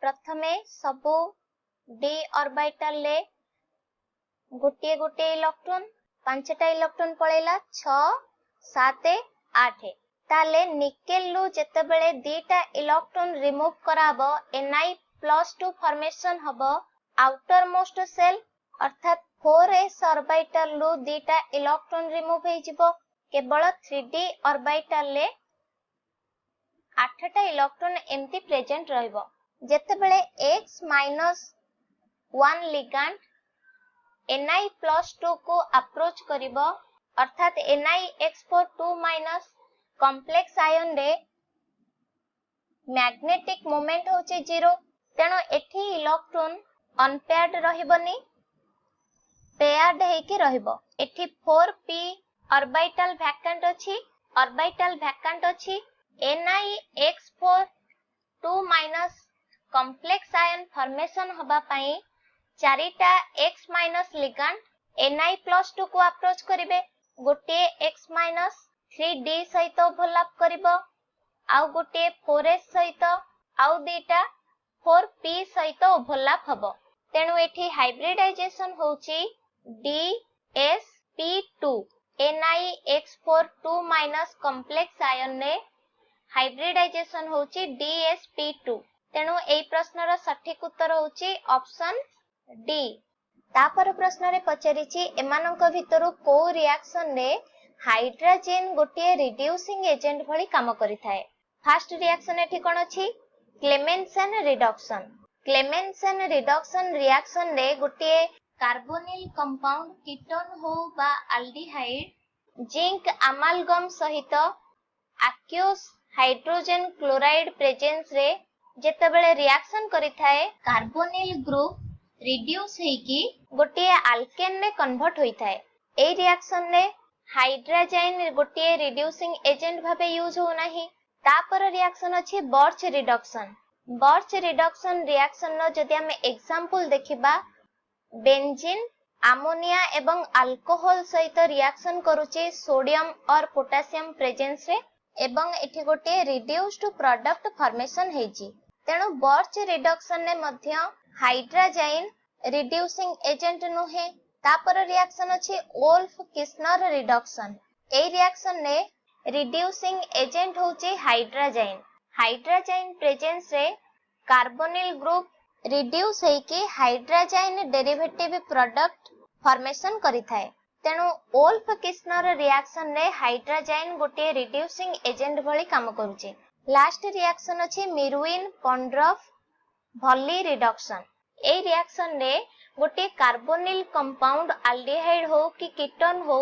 प्रथमे सबो d ऑर्बिटल ले गोटे गोटे इलेक्ट्रॉन 5टा इलेक्ट्रॉन पळेला 6 7 8। ताले निकेल लु जेतेबेले 2टा इलेक्ट्रॉन रिमूव कराबो Ni+2 फॉर्मेशन हबो आउटर मोस्ट सेल अर्थात 4s ऑर्बिटल लु 2टा इलेक्ट्रॉन रिमूव हे जिवो। केवल 3d ऑर्बिटल ले आठटा इलेक्ट्रॉन एमती प्रेजेंट रहइबो जेतेबेले x - 1 लिगैंड Ni+2 को अप्रोच करिबो अर्थात NiX4 कॉम्प्लेक्स आयन रे मैग्नेटिक मोमेंट होचे 0 तेनो एठी इलेक्ट्रॉन अनपेयर्ड रहिबोनी पेयर्ड हेकी रहिबो एठी 4p ऑर्बिटल वैकेंट अछि NiX4 कॉम्प्लेक्स आयन फॉर्मेशन होबा पई चारिटा X- लिगैंड Ni+2 को अप्रोच करिवे गोटे X- 3d सहित ओवरलैप करिवो आउ गोटे 4s सहित आउ दुईटा 4p सहित ओवरलैप हबो तेनु एठी हाइब्रिडाइजेशन होची DsP2 NiX4 कॉम्प्लेक्स आयन ने हाइब्रिडाइजेशन होची DsP2 तेनु एई प्रश्नर सठिक उत्तर होची ऑप्शन डी। तापर प्रश्न रे पचारिची एमानक भितरु को रिएक्शन रे हाइड्रोजन गोटे रिड्यूसिंग एजेंट भली काम करि थाए। फर्स्ट रिएक्शन एठी कोन अछि क्लेमेंसन रिडक्शन रिएक्शन रे गोटे कार्बोनिल कंपाउंड कीटोन हो बा एल्डिहाइड जिंक अमालगम सहित एक्वस हाइड्रोजन क्लोराइड प्रेजेंस रे जेतेबेले रिएक्शन करि थाए कार्बोनिल ग्रुप रिड्यूस हेकी गोटे अल्केन ने कन्वर्ट होई थाए। ए रिएक्शन रे हाइड्रोजन गोटे रिड्यूसिंग एजेंट भाबे यूज हो नाही। तापर रिएक्शन अछि बर्च रिडक्शन रिएक्शन नो जदि हम एग्जांपल देखिबा बेंजीन अमोनिया एवं अल्कोहल सहित रिएक्शन करूची सोडियम और पोटेशियम प्रेजेंस रे एवं एठी गोटे रिड्यूस्ड प्रोडक्ट फॉर्मेशन हेजी तेनु बर्च रिडक्शन ने मध्य हाइड्रोजन रिड्यूसिंग एजेंट नुहे। तापर रिएक्शन अछि वोल्फ किस्नर रिडक्शन ए रिएक्शन ने रिड्यूसिंग एजेंट होची हाइड्रोजन प्रेजेंस रे कार्बोनिल ग्रुप रिड्यूस हेकी हाइड्रोजन डेरिवेटिव प्रोडक्ट फॉर्मेशन करि थाए तेनु वोल्फ किस्नर रिएक्शन रे हाइड्रोजन गोटे रिड्यूसिंग एजेंट भली काम करूची। लास्ट रिएक्शन अछि मिरुइन पॉन्ड्रफ भली रिडक्शन ए रिएक्शन रे गोटे कार्बोनिल कंपाउंड एल्डिहाइड हो कि कीटोन हो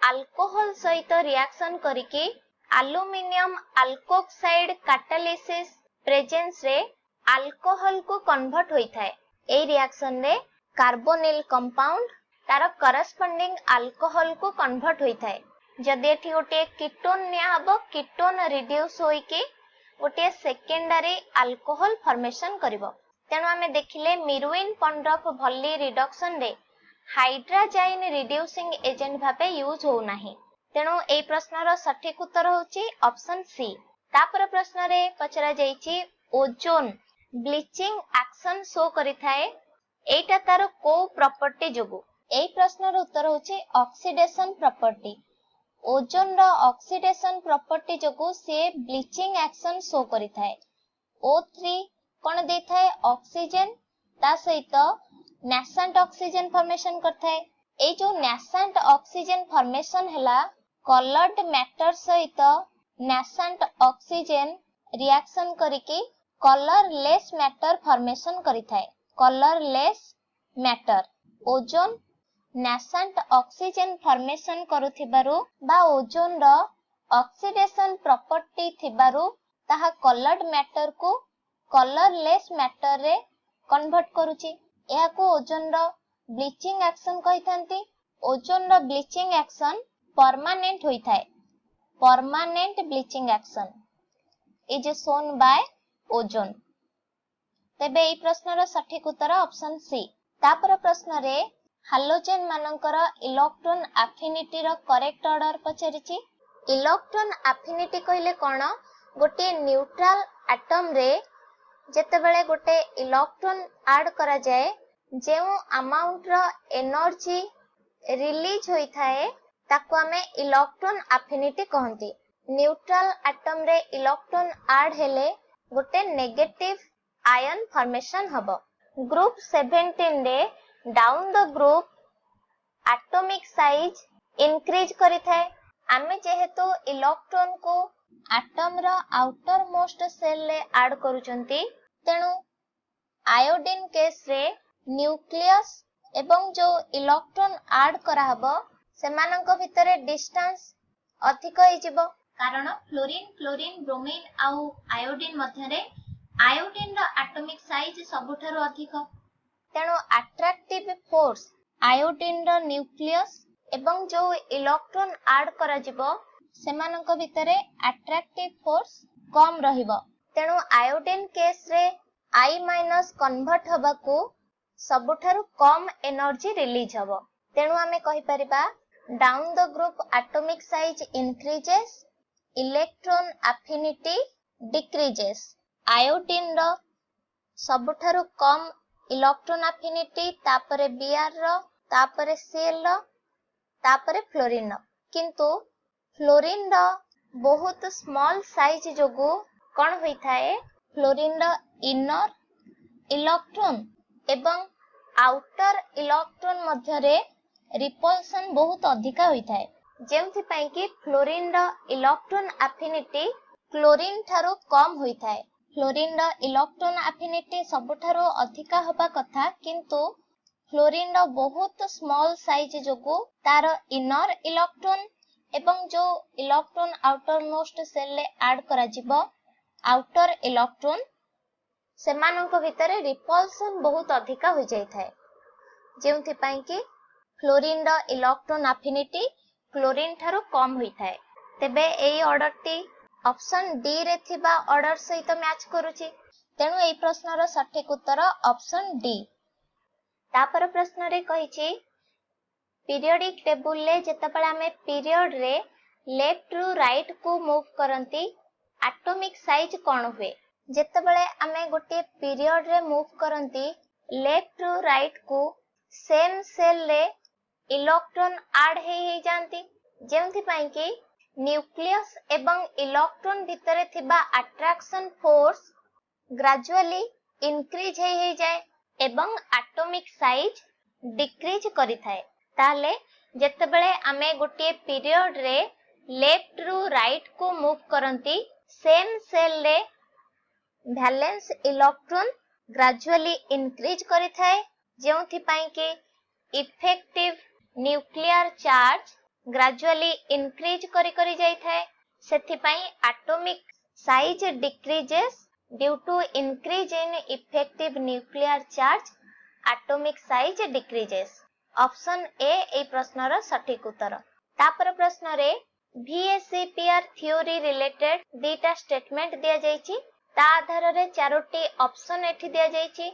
अल्कोहल सहित रिएक्शन करिके एल्युमिनियम अल्कोक्साइड कैटालिसिस प्रेजेंस रे अल्कोहल को कन्वर्ट होई थाए। ए रिएक्शन रे कार्बोनिल कंपाउंड तार करस्पोंडिंग अल्कोहल को कन्वर्ट होई थाए। जदि एठी गोटे कीटोन निया हबो कीटोन रिड्यूस होई के गोटे सेकेंडरी अल्कोहल फॉर्मेशन करिवो तेनु आमे देखिले मिरुइन पॉन्ड्रफ भली रिडक्शन रे हाइड्रोजन रिड्यूसिंग एजेंट भाबे यूज हो नाही तेनु एई प्रश्नर सठिक उत्तर होची ऑप्शन सी। तापर प्रश्न रे पचरा जाईची ओजोन ब्लीचिंग एक्शन शो करि थाए एटा तार को प्रॉपर्टी जोगु एई प्रश्नर उत्तर होची ऑक्सीडेशन प्रॉपर्टी। ओजोन रो ऑक्सीडेशन प्रॉपर्टी जोगु से ब्लीचिंग एक्शन शो करि थाए। O3 कोन दे थाए ऑक्सीजन ता सहित नेसेंट ऑक्सीजन फॉर्मेशन करथाए। ए जो नेसेंट ऑक्सीजन फॉर्मेशन हला कलर्ड मैटर सहित नेसेंट ऑक्सीजन रिएक्शन करिके कलरलेस मैटर फॉर्मेशन करिथाए। Colourless matter ozone nascent oxygen formation करुथिबारु बा ओजोन रो ऑक्सीडेशन प्रॉपर्टी थिबारु ताहा कलर्ड मैटर को कलरलेस मैटर रे कन्वर्ट करूची एहा को ओजोन रो ब्लीचिंग एक्शन कहिथांती। ओजोन रो ब्लीचिंग एक्शन परमानेंट होई थाए। Permanent bleaching action is shown by ozone. तेबे एई प्रश्नर सठिक उत्तर ऑप्शन सी। तापर प्रश्न रे हालोजेन मानकर इलेक्ट्रॉन एफिनिटी रो करेक्ट ऑर्डर पचरिची। इलेक्ट्रॉन एफिनिटी कहले कोन गोटे न्यूट्रल एटम रे जेतेबेले गोटे इलेक्ट्रॉन ऐड करा जाए जेउ अमाउंट रो एनर्जी रिलीज होई थाए ताको हमें इलेक्ट्रॉन एफिनिटी कहंती। न्यूट्रल एटम रे इलेक्ट्रॉन ऐड हेले गोटे नेगेटिव आयन फॉर्मेशन हबो। ग्रुप 17 रे down the group atomic size increase करि थाए। आमे जेहेतु इलेक्ट्रॉन को आटम रो आउटर मोस्ट सेल ले ऐड करूचंती। तेणु आयोडीन केस रे न्यूक्लियस एवं जो इलेक्ट्रॉन ऐड करा हबो सेमानंक भितरे डिस्टेंस अधिक होई जिवो, कारण फ्लोरीन क्लोरीन ब्रोमीन आउ आयोडीन मध्यरे आयोडीन रो एटॉमिक साइज सबुठारो अधिक। तेणु अट्रैक्टिव फोर्स आयोडीन रो न्यूक्लियस एवं जो इलेक्ट्रॉन ऐड करा जिवो सेमानंक भितरे अट्रैक्टिव फोर्स कम रहिबो। तेणु आयोडीन केस रे I- कन्वर्ट हबाकू सबुठारु कम एनर्जी रिलीज हबो। तेणु आमे कहि परिबा down the group atomic size increases, electron affinity decreases. Iodine रो सबुठारु कम इलेक्ट्रॉन एफिनिटी, तापरे Br रो, तापरे Cl रो, तापरे फ्लोरीन रो। किंतु फ्लोरीन रो बहुत स्मॉल साइज जोगु कोन होई थाए, फ्लोरीन रो इनर इलेक्ट्रॉन एवं आउटर इलेक्ट्रॉन मध्यरे रिपल्सन बहुत अधिका होई थाए। जेमथि पई कि फ्लोरीन रो इलेक्ट्रॉन एफिनिटी क्लोरीन थारो कम होई थाए। फ्लोरीन रो इलेक्ट्रॉन एफिनिटी सबुठारो अधिका होबा कथा, किंतु फ्लोरीन रो बहुत स्मॉल साइज जोगु तार इनर इलेक्ट्रॉन एवं जो इलेक्ट्रॉन आउटर मोस्ट सेल ले ऐड करा जिवो आउटर इलेक्ट्रॉन सेमानंक भितरे रिपल्सन बहुत अधिका हो जाय थाए। जेउथि पई कि फ्लोरीन रो इलेक्ट्रॉन एफिनिटी क्लोरीन थारो कम होई थाए। तेबे एई ऑर्डर टी ऑप्शन डी रे थिबा ऑर्डर सहित मैच करूची। तेणु एई प्रश्न रो सठिक उत्तर ऑप्शन डी। तापर प्रश्न रे कहिची पीरियोडिक टेबल ले जेतबेला हमें पीरियड रे लेफ्ट रु राइट को मूव करंती एटॉमिक साइज कोन हुए। जेतबेले हमें गोटे पीरियड रे मूव करंती लेफ्ट रु राइट को सेम सेल ले इलेक्ट्रॉन ऐड हे जानती, जेमथि पई कि न्यूक्लियस एवं इलेक्ट्रॉन भितरे थिबा अट्रैक्शन फोर्स ग्रेजुअली इंक्रीज हे जाए एवं एटॉमिक साइज डिक्रीज करि थाए। ताले जेतबेले हमें गोटे पीरियड रे लेफ्ट रु राइट को मूव करंती सेम सेल ले वैलेंस इलेक्ट्रॉन ग्रेजुअली इंक्रीज करि थाए, जेउथि पई कि effective nuclear charge gradually increase करि करि जाय थाए। सेथि पई atomic size decreases due to increase in effective nuclear charge, atomic size decreases. Option A ए प्रश्न रो सठिक उत्तर। तापर प्रश्न रे VSEPR थ्योरी रिलेटेड दीटा स्टेटमेंट दिया जायछि, ता आधार रे चारोटी ऑप्शन एठी दिया जायछि।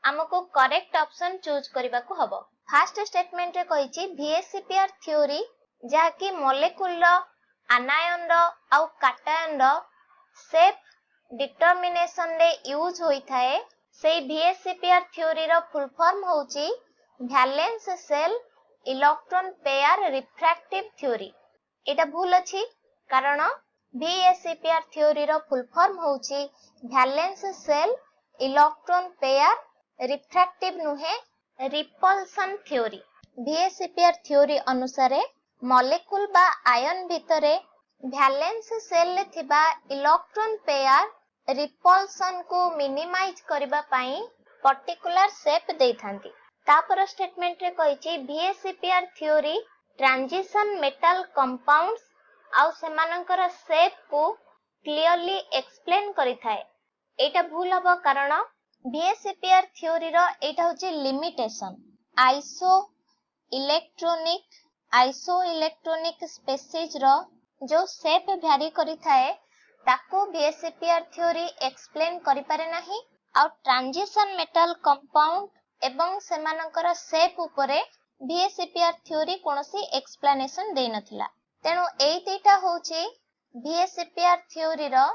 हमको करेक्ट ऑप्शन चूज करबा को हबो। फर्स्ट स्टेटमेंट रे कहिछि VSEPR थ्योरी जहा कि मॉलिक्यूल रो आनायन रो आउ कैटायन रो शेप डिटरमिनेशन रे यूज होई थाए। सेई VSEPR थ्योरी रो फुल फॉर्म होछि valence shell electron pair refractive theory. एटा भूल अछि, कारण VSEPR थ्योरी रो फुल फॉर्म होछि valence shell electron pair refractive नुहे रिपल्सन थ्योरी। VSEPR थ्योरी अनुसार मॉलिक्यूल बा आयन भितरे वैलेंस सेल ले थिबा इलेक्ट्रॉन पेयर रिपल्सन को मिनिमाइज करबा पई पर्टिकुलर शेप देथांती। तापर स्टेटमेंट रे कहिछि VSEPR theory transition metal compounds आउ सेमानकर शेप को क्लियरली एक्सप्लेन करि थाए। एटा भूल हबो, कारण VSEPR थ्योरी रो एटा होछि लिमिटेशन आइसो इलेक्ट्रॉनिक स्पेसीज रो जो शेप भ्यारी करि थाए ताको VSEPR थ्योरी एक्सप्लेन करि पारे नाही। आ ट्रांजिशन मेटल कंपाउंड एवं सेमानकर शेप उपरे VSEPR थ्योरी कोनोसी एक्सप्लेनेशन देइ नथिला। तेणु एई दुईटा होछि VSEPR थ्योरी रो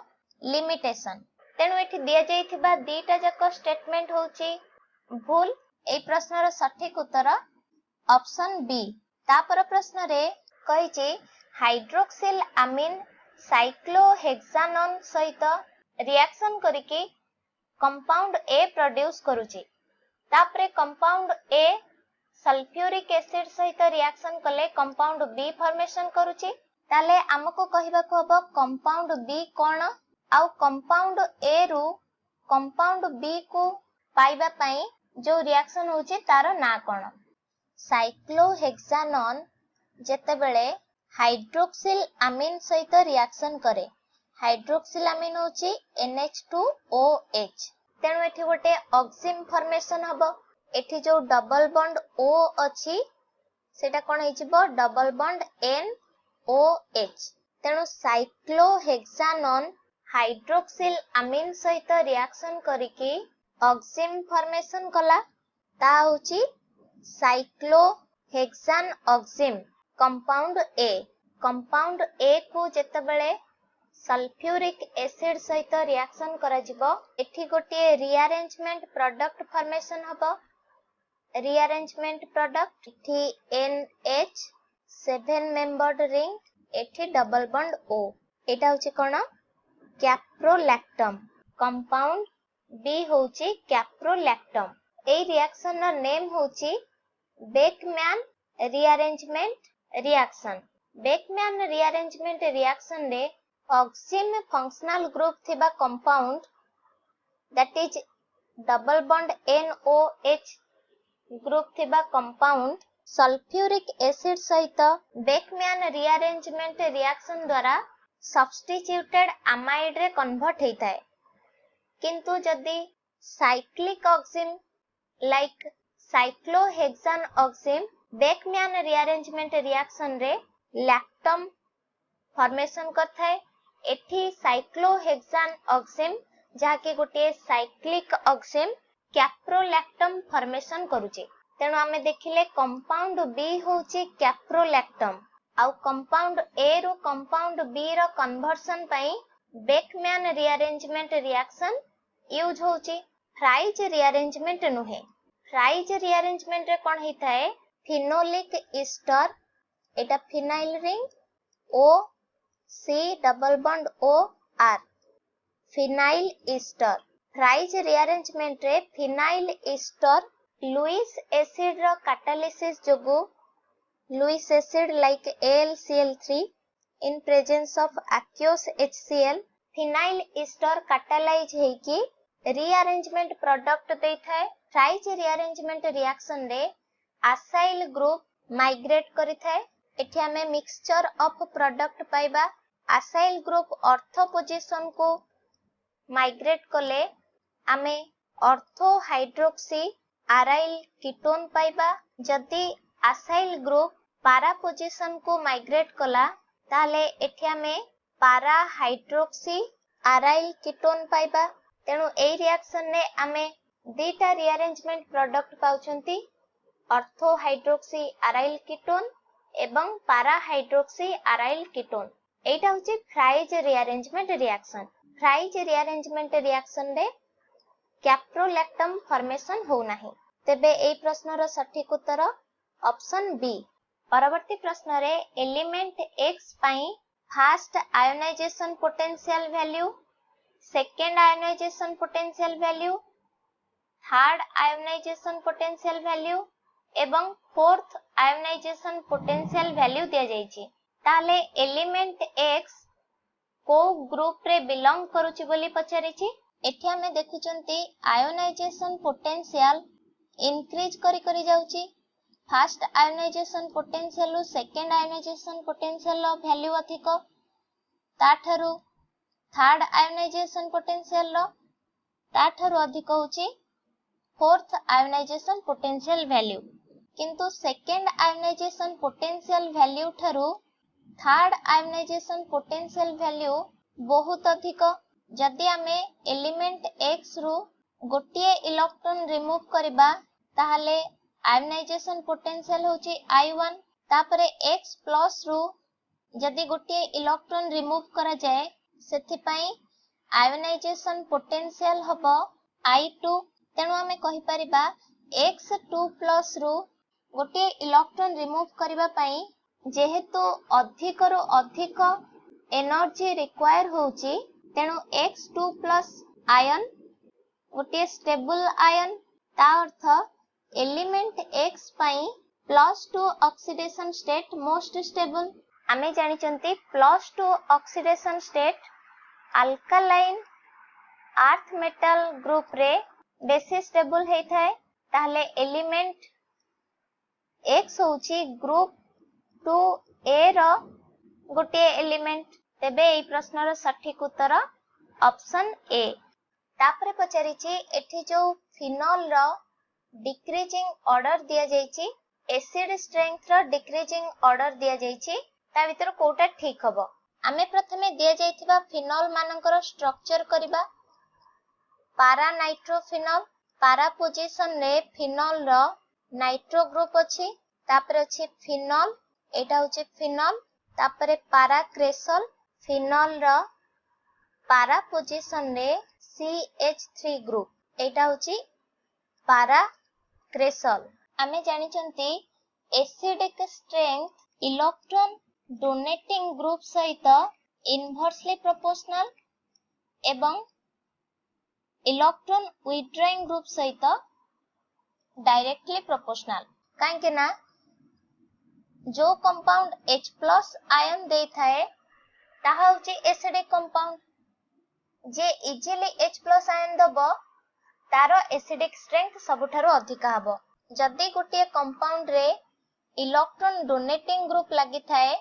लिमिटेशन। तेणु एठी दिया जाइथिबा दुईटा जक स्टेटमेंट होछि भूल। एई प्रश्न रो सठिक उत्तर ऑप्शन बी। तापर प्रश्न रे कहिछि हाइड्रोक्सिल अमीन साइक्लोहेक्सानोन सहित रिएक्शन करिकि कंपाउंड ए प्रोड्यूस करूछि। तापरे कंपाउंड ए सल्फ्यूरिक एसिड सहित रिएक्शन कले कंपाउंड बी फॉर्मेशन करूछि। ताले हमको कहबाको हबो कंपाउंड बी कोन आउ कंपाउंड ए रु कंपाउंड बी को पाइबा पई जो रिएक्शन होची तार ना कोन। साइक्लोहेक्सानोन जेतेबेले हाइड्रोक्सिल अमीन सहित रिएक्शन करे हाइड्रोक्सिल अमीन होची NH2OH तेणु एठी गोटे ऑक्सिम फॉर्मेशन हबो एठी जो डबल बॉन्ड O अछि सेटा कोन हिचबो डबल बॉन्ड NOH तेणु साइक्लोहेक्सानोन हाइड्रोक्सिल अमीन सहित रिएक्शन करिकी ऑक्सिम फॉर्मेशन कला ता होची साइक्लोहेक्सान ऑक्सिम कंपाउंड ए को जेतेबेले सल्फ्यूरिक एसिड सहित रिएक्शन करा जिवो एठी गोटे रीअरेंजमेंट प्रोडक्ट फॉर्मेशन हबो रीअरेंजमेंट प्रोडक्ट एठी NH 7 मेंबर्ड रिंग एठी डबल बॉन्ड O एटा होची कोन कैप्रोलैक्टम कंपाउंड बी होची कैप्रोलैक्टम ए रिएक्शन रा नेम होची Beckmann rearrangement reaction Beckmann rearrangement reaction रे ऑक्सिम फंक्शनल ग्रुप थिबा compound that is double bond NOH group थिबा कंपाउंड सल्फ्यूरिक एसिड सहित बेकमैन रीअरेंजमेंट रिएक्शन द्वारा सब्स्टिट्यूटेड अमाइड रे कन्वर्ट हेताय किंतु जदी cyclic oxime like cyclohexane oxime Beckmann rearrangement reaction रे लैक्टम फॉर्मेशन करथाय एठी साइक्लोहेक्सान ऑक्सिम जाके गोटे साइक्लिक ऑक्सिम कैप्रोलैक्टम फॉर्मेशन करूचे तेणु आमे देखिले कंपाउंड बी होची कैप्रोलैक्टम आउ कंपाउंड ए रो कंपाउंड बी रो कन्वर्जन पई बेकमैन रीअरेंजमेंट रिएक्शन यूज होची फ्राइज रीअरेंजमेंट नुहे फ्राइज रीअरेंजमेंट रे कोन हिताए फिनोलिक ईस्टर एटा phenyl ring O C double bond O R phenyl ester Fries rearrangement रे फिनाइल ईस्टर लुईस एसिड रो कैटालिसिस जोगु Lewis acid like AlCl3 in presence of aqueous HCl phenyl ester catalyse हेकी rearrangement product देथाय fries rearrangement reaction रे acyl group migrate करिथाय एठी हमें mixture of product पाइबा असाइल ग्रुप ऑर्थो पोजीशन को माइग्रेट कले आमे ऑर्थो हाइड्रोक्सी अराइल कीटोन पाइबा जदी असाइल ग्रुप पारा पोजीशन को माइग्रेट कला ताले एठी हमें पारा हाइड्रोक्सी अराइल कीटोन पाइबा तेणु ए रिएक्शन ने आमे दीटा रीअरेंजमेंट प्रोडक्ट पाउछंती ऑर्थो हाइड्रोक्सी अराइल कीटोन एवं पारा हाइड्रोक्सी अराइल कीटोन एटा होची Fries rearrangement reaction Fries rearrangement reaction रे कैप्रोलैक्टम फॉर्मेशन हो नाही तेबे एई प्रश्न रो सठिक उत्तर ऑप्शन बी परवर्ती प्रश्न रे एलिमेंट X पई first ionisation potential value second ionisation potential value third ionisation potential value एवं फोर्थ आयोनाइजेशन पोटेंशियल वैल्यू दिया जायछि ताले एलिमेंट X को ग्रुप रे बिलोंग करूछि बोली पचारिछि एठी हमें देखुचंती आयोनाइजेशन पोटेंशियल इंक्रीज करी करी जाउछि first ionisation potential second ionisation potential value अधिक ताठारु थर्ड आयोनाइजेशन पोटेंशियल ताठारु अधिक होछि फोर्थ आयोनाइजेशन पोटेंशियल वैल्यू किंतु सेकंड आयोनाइजेशन पोटेंशियल वैल्यू ठारू थर्ड आयोनाइजेशन पोटेंशियल वैल्यू बहुत अधिक जदि आमे एलिमेंट X रु गोटिए इलेक्ट्रॉन रिमूव करबा ताहले आयोनाइजेशन पोटेंशियल होची I1 तापरे X प्लस रु जदि गोटिए इलेक्ट्रॉन रिमूव करा जाए सेथि पई आयोनाइजेशन पोटेंशियल हबो I2 तेणु आमे कहि परिबा X2 प्लस रु गोटिए इलेक्ट्रॉन रिमूव करबा पई जेहेतु अधिक रु अधिक एनर्जी रिक्वायर होची तेणु X2 प्लस आयन गोटे स्टेबल आयन ता अर्थ एलिमेंट X पई +2 ऑक्सीडेशन स्टेट मोस्ट स्टेबल आमे जानिचंती +2 oxidation state alkaline earth metal group रे बेसी स्टेबल हेई थाए ताहले एलिमेंट X होची ग्रुप 2A रो गोटे एलिमेंट। तेबे एई प्रश्नर सठिक उत्तर ऑप्शन ए। तापरे पचारिची एठी जो फिनोल रो डिक्रीजिंग ऑर्डर दिया जायछि एसिड स्ट्रेंथ रो डिक्रीजिंग ऑर्डर दिया जायछि ता भीतर कोटा ठीक हबो। आमे प्रथमे दिया जायथिबा फिनोल मानकर स्ट्रक्चर करिबा। पारा नाइट्रोफिनोल पारा पोजीशन रे फिनोल रो नाइट्रो ग्रुप अछि तापरे अछि फिनोल एटा होछि फिनोल तापरे पारा क्रेसोल फिनोल रो पारा पोजीशन रे CH3 ग्रुप एटा होछि पारा क्रेसोल। आमे जानिचंती acidic strength electron donating group सहित इनवर्सली प्रोपोर्शनल एवं इलेक्ट्रॉन विथड्रॉइंग ग्रुप सहित डायरेक्टली प्रोपोर्शनल। काहे ना जो कंपाउंड H+ आयन दे थाए ताहा होची एसिडिक कंपाउंड जे इजीली H+ आयन दबो तारो एसिडिक स्ट्रेंथ सबुठारो अधिक हबो। जदी गोटे कंपाउंड रे इलेक्ट्रॉन डोनेटिंग ग्रुप लागि थाए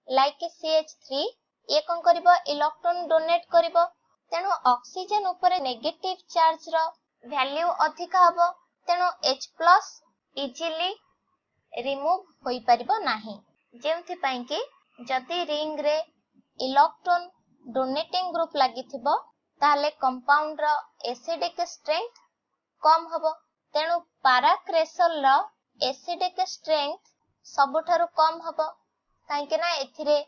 लाइक CH3 ये कोन करबो इलेक्ट्रॉन डोनेट करबो तेनु ऑक्सीजन ऊपर नेगेटिव चार्ज रो वैल्यू अधिक हबो तेनु H+ इजीली रिमूव होई परिबो नाही। जेउथि पई कि जदी रिंग रे इलेक्ट्रॉन डोनेटिंग ग्रुप लागि थिबो ताले कंपाउंड रो एसिडिक स्ट्रेंथ कम हबो तेनु पारा क्रेसोल रो एसिडिक स्ट्रेंथ सबुठारु कम हबो काहे ना एथिरे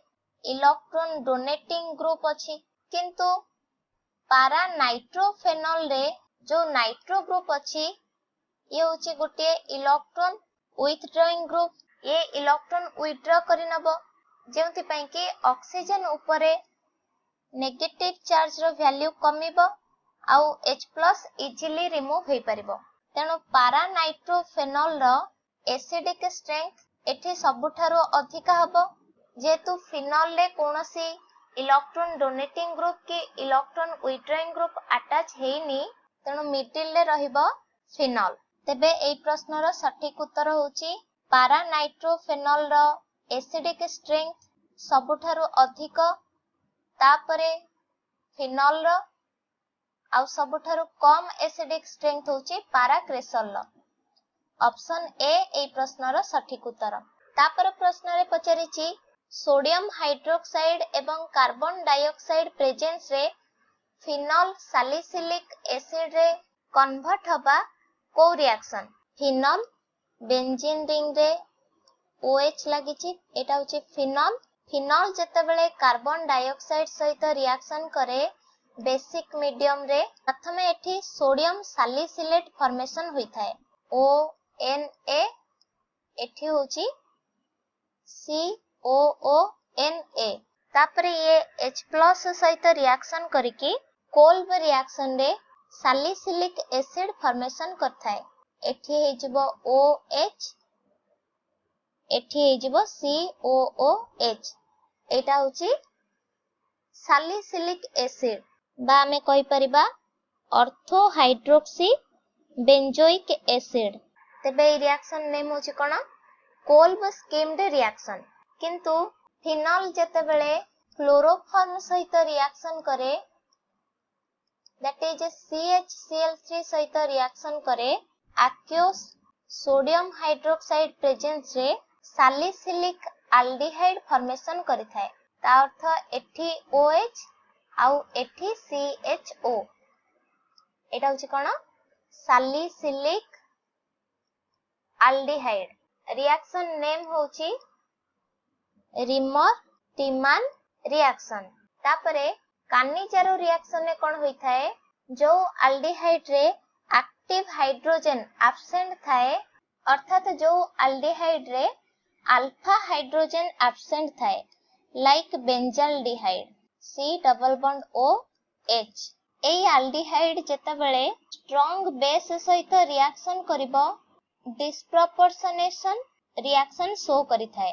इलेक्ट्रॉन डोनेटिंग ग्रुप अछि। किंतु पारा नाइट्रोफेनॉल रे जो नाइट्रो ग्रुप अछि ये होछि गोटे इलेक्ट्रॉन विथड्रॉइंग ग्रुप ये इलेक्ट्रॉन विथड्रॉ करि नबो जेउथि पई कि ऑक्सीजन ऊपरे नेगेटिव चार्ज रो वैल्यू कमिबो आउ H+ इजीली रिमूव होई परिबो तेनु पारा नाइट्रोफेनॉल रो एसिडिक स्ट्रेंथ एठी सबुठारो अधिक हबो जेतु फिनॉल ले कोनोसी इलेक्ट्रॉन डोनेटिंग ग्रुप की इलेक्ट्रॉन विथड्रॉइंग ग्रुप अटैच हेनी तेनु मिडिल ले रहिबो फिनॉल। तेबे एई प्रश्नर सठिक उत्तर होची पारा नाइट्रोफेनॉल रो एसिडिक स्ट्रेंथ सबुठारो अधिक तापरे फिनॉल रो आउ सबुठारो कम एसिडिक स्ट्रेंथ होची पारा क्रेसोल रो। ऑप्शन ए एई प्रश्नर सठिक उत्तर। तापर प्रश्न रे पचारिची सोडियम हाइड्रोक्साइड एवं कार्बन डाइऑक्साइड प्रेजेंस रे फिनॉल सैलिसिलिक एसिड रे कन्वर्ट हबा को रिएक्शन। फिनॉल बेंजीन रिंग रे OH लागिची एटा होची फिनॉल। फिनॉल जेतेबेले कार्बन डाइऑक्साइड सहित रिएक्शन करे बेसिक मीडियम रे प्रथमे एठी सोडियम सैलिसिलेट फॉर्मेशन होई थाए ONA एठी होची COONA तापरे ये H+ सहित रिएक्शन करिकी कोल्ब रिएक्शन रे सैलिसिलिक एसिड फॉर्मेशन करथाए एठी हे जिवो OH एठी हे जिवो COOH एटा होची सैलिसिलिक एसिड बा हमें कहि परिबा ऑर्थो हाइड्रोक्सी बेंजोइक एसिड। तेबे रिएक्शन नेम होची कोन कोल्ब स्कीम्ड रिएक्शन। किंतु फिनॉल जेतेबेले क्लोरोफॉर्म सहित रिएक्शन करे दैट इज CHCl3 सहित रिएक्शन करे एक्वस सोडियम हाइड्रोक्साइड प्रेजेंस रे सैलिसिलिक एल्डिहाइड फॉर्मेशन करिथाए ता अर्थ एठी OH आउ एठी CHO एटा होची कोन सैलिसिलिक एल्डिहाइड। रिएक्शन नेम होची रिमर टीमान रिएक्शन। तापरे कानिजारो रिएक्शन ने कोन होई थाए जो एल्डिहाइड रे एक्टिव हाइड्रोजन एब्सेंट थाए अर्थात जो एल्डिहाइड रे अल्फा हाइड्रोजन एब्सेंट थाए like benzaldehyde C double bond OH एई एल्डिहाइड जेतेबेले स्ट्रांग बेस सहित रिएक्शन करिवो डिस्प्रोपोर्शनेशन रिएक्शन शो करिथाए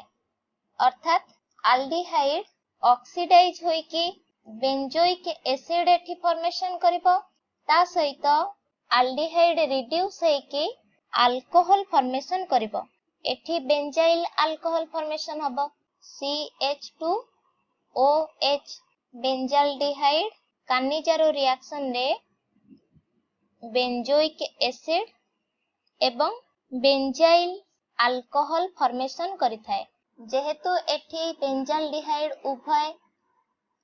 अर्थात आल्डिहाइड ऑक्सीडाइज होइकी बेंजोइक एसिड एठी फॉर्मेशन करिवो ता सहित आल्डिहाइड रिड्यूस होइकी अल्कोहल फॉर्मेशन करिवो एठी बेंजाइल अल्कोहल फॉर्मेशन हबो CH2OH बेंजाल्डिहाइड कानिजारो रिएक्शन रे benzoic acid एवं बेंजाइल अल्कोहल फॉर्मेशन करिथाए जेहेतु एठी बेंजाल्डिहाइड उभय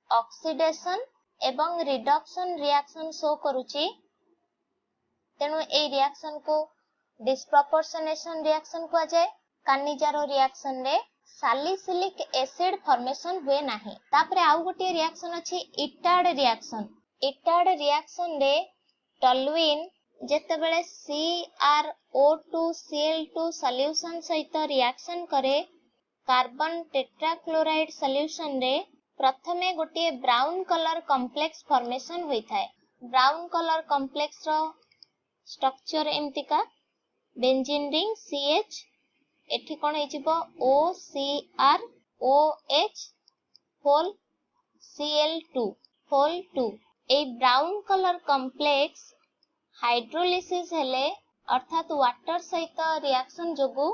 ऑक्सीडेशन एवं रिडक्शन रिएक्शन शो करूची तेणु ए रिएक्शन को डिस्प्रोपोर्शनेशन रिएक्शन को जाए कानिजारो रिएक्शन रे सैलिसिलिक एसिड फॉर्मेशन हुए नाही तापरे आउ गोटे रिएक्शन अछि इटार्ड रिएक्शन रे टॉलुइन जेतेबेले CrO2Cl2 सॉल्यूशन सहित रिएक्शन करे कार्बन टेट्राक्लोराइड सॉल्यूशन रे प्रथमे गोटे ब्राउन कलर कॉम्प्लेक्स फॉर्मेशन होई थाए ब्राउन कलर कॉम्प्लेक्स रो स्ट्रक्चर एमतिका बेंजीन रिंग CH एठी कोन हेजिबो OCrOH होल Cl2 होल 2 ए ब्राउन कलर कॉम्प्लेक्स हाइड्रोलिसिस हेले अर्थात वाटर सहित रिएक्शन जोगु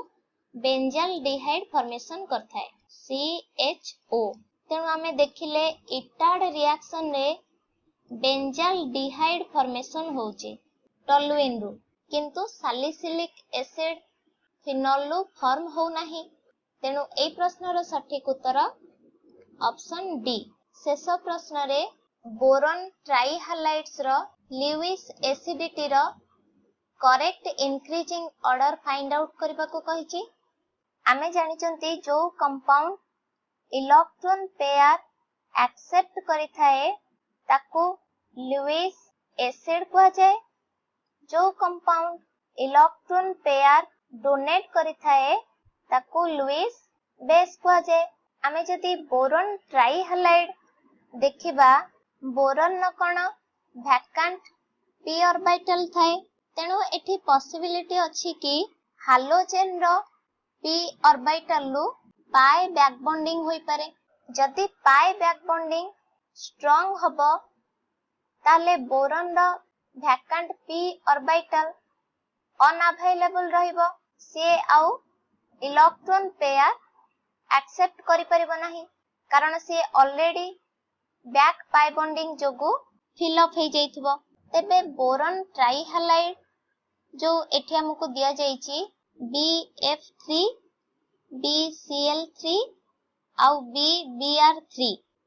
बेंजाल्डिहाइड फॉर्मेशन करथाय CHO तेणु आमे देखिले इटार्ड रिएक्शन रे बेंजाल्डिहाइड फॉर्मेशन होउची टॉलुइन रु किंतु सैलिसिलिक एसिड फिनोल रु फॉर्म हो नाही तेणु ए प्रश्नर सठिक उत्तर ऑप्शन डी शेष प्रश्न रे बोरॉन ट्राइहालाइड्स रो ल्यूइस एसिडिटी रो correct increasing order find out करबा को कहिची आमे जानि चंती जो कंपाउंड इलेक्ट्रॉन पेयर एक्सेप्ट करि थाए ताकू ल्यूइस एसिड को जाए जो कंपाउंड इलेक्ट्रॉन पेयर डोनेट करि थाए ताकू लुईस बेस को जाए आमे जदी बोरॉन ट्राइहालाइड देखिबा बोरॉन न कोन वैकेंट p ऑर्बिटल थाए तेणु एठी पॉसिबिलिटी अछि कि हालोजेन रो p ऑर्बिटल लु पाई बैक बॉन्डिंग होई पारे जदी पाई बैक बॉन्डिंग स्ट्रांग हबो ताले बोरॉन रो वैकेंट p ऑर्बिटल अनअवेलेबल रहिबो से आउ इलेक्ट्रॉन पेयर एक्सेप्ट करि परिबो नाही कारण से ऑलरेडी बैक पाई बॉन्डिंग जोगु फिल अप हे जाइथिबो तेबे बोरॉन ट्राइहालाइड जो एठी हमकु दिया जाईची BF3 BCl3 आउ BBr3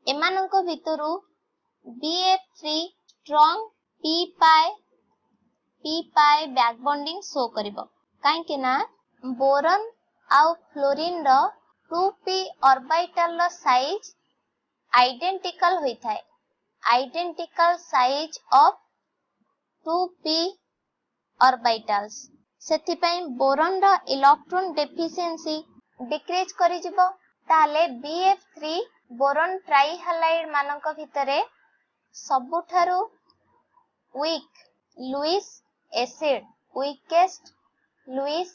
एमानंको भितरु BF3 strong p pi back bonding show करिवो काहे कि ना बोरॉन आउ फ्लोरीन रो 2p ऑर्बिटल रो साइज आइडेंटिकल होई थाए identical size of 2p orbitals सेति पई बोरॉन रो इलेक्ट्रॉन डेफिशिएंसी डिक्रीज करि जिवो ताले BF3 बोरॉन ट्राइहालाइड मानक भितरे सबुठारु weak Lewis acid weakest Lewis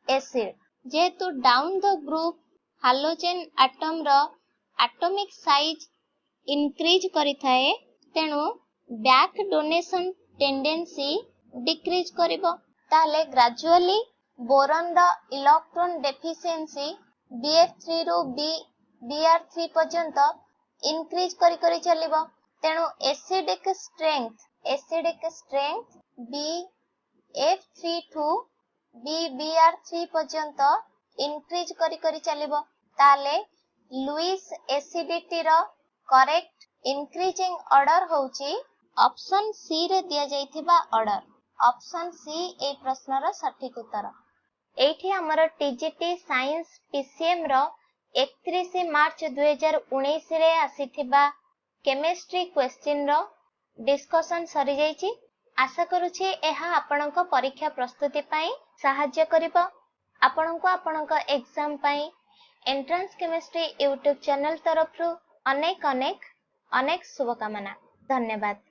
acid जेतु down the group halogen atom रो एटॉमिक साइज इंक्रीज करि थाए तेनु बैक डोनेशन टेंडेंसी डिक्रीज करिवो ताले ग्रेजुअली बोरॉन रो इलेक्ट्रॉन डेफिशिएंसी BF3 रो BR3 पर्यंत इंक्रीज करि करि चलिवो तेनु acidic strength BF3 to BBr3 पर्यंत इंक्रीज करि करि चलिवो ताले लुईस एसिडिटी रो करेक्ट इंक्रीजिंग ऑर्डर होउची ऑप्शन सी रे दिया जाइथिबा ऑर्डर ऑप्शन सी ए प्रश्नर सठिक उत्तर एठी हमर टीजीटी साइंस पीसीएम रो 31 मार्च 2019 रे आसीथिबा केमिस्ट्री क्वेश्चन रो डिस्कशन सरी जाईची आशा करूची एहा आपनक परीक्षा प्रस्तुति पई सहाय्य करिवो आपनक आपनक एग्जाम पई एंट्रेंस केमिस्ट्री यूट्यूब चैनल तरफ अनेक शुभकामना धन्यवाद।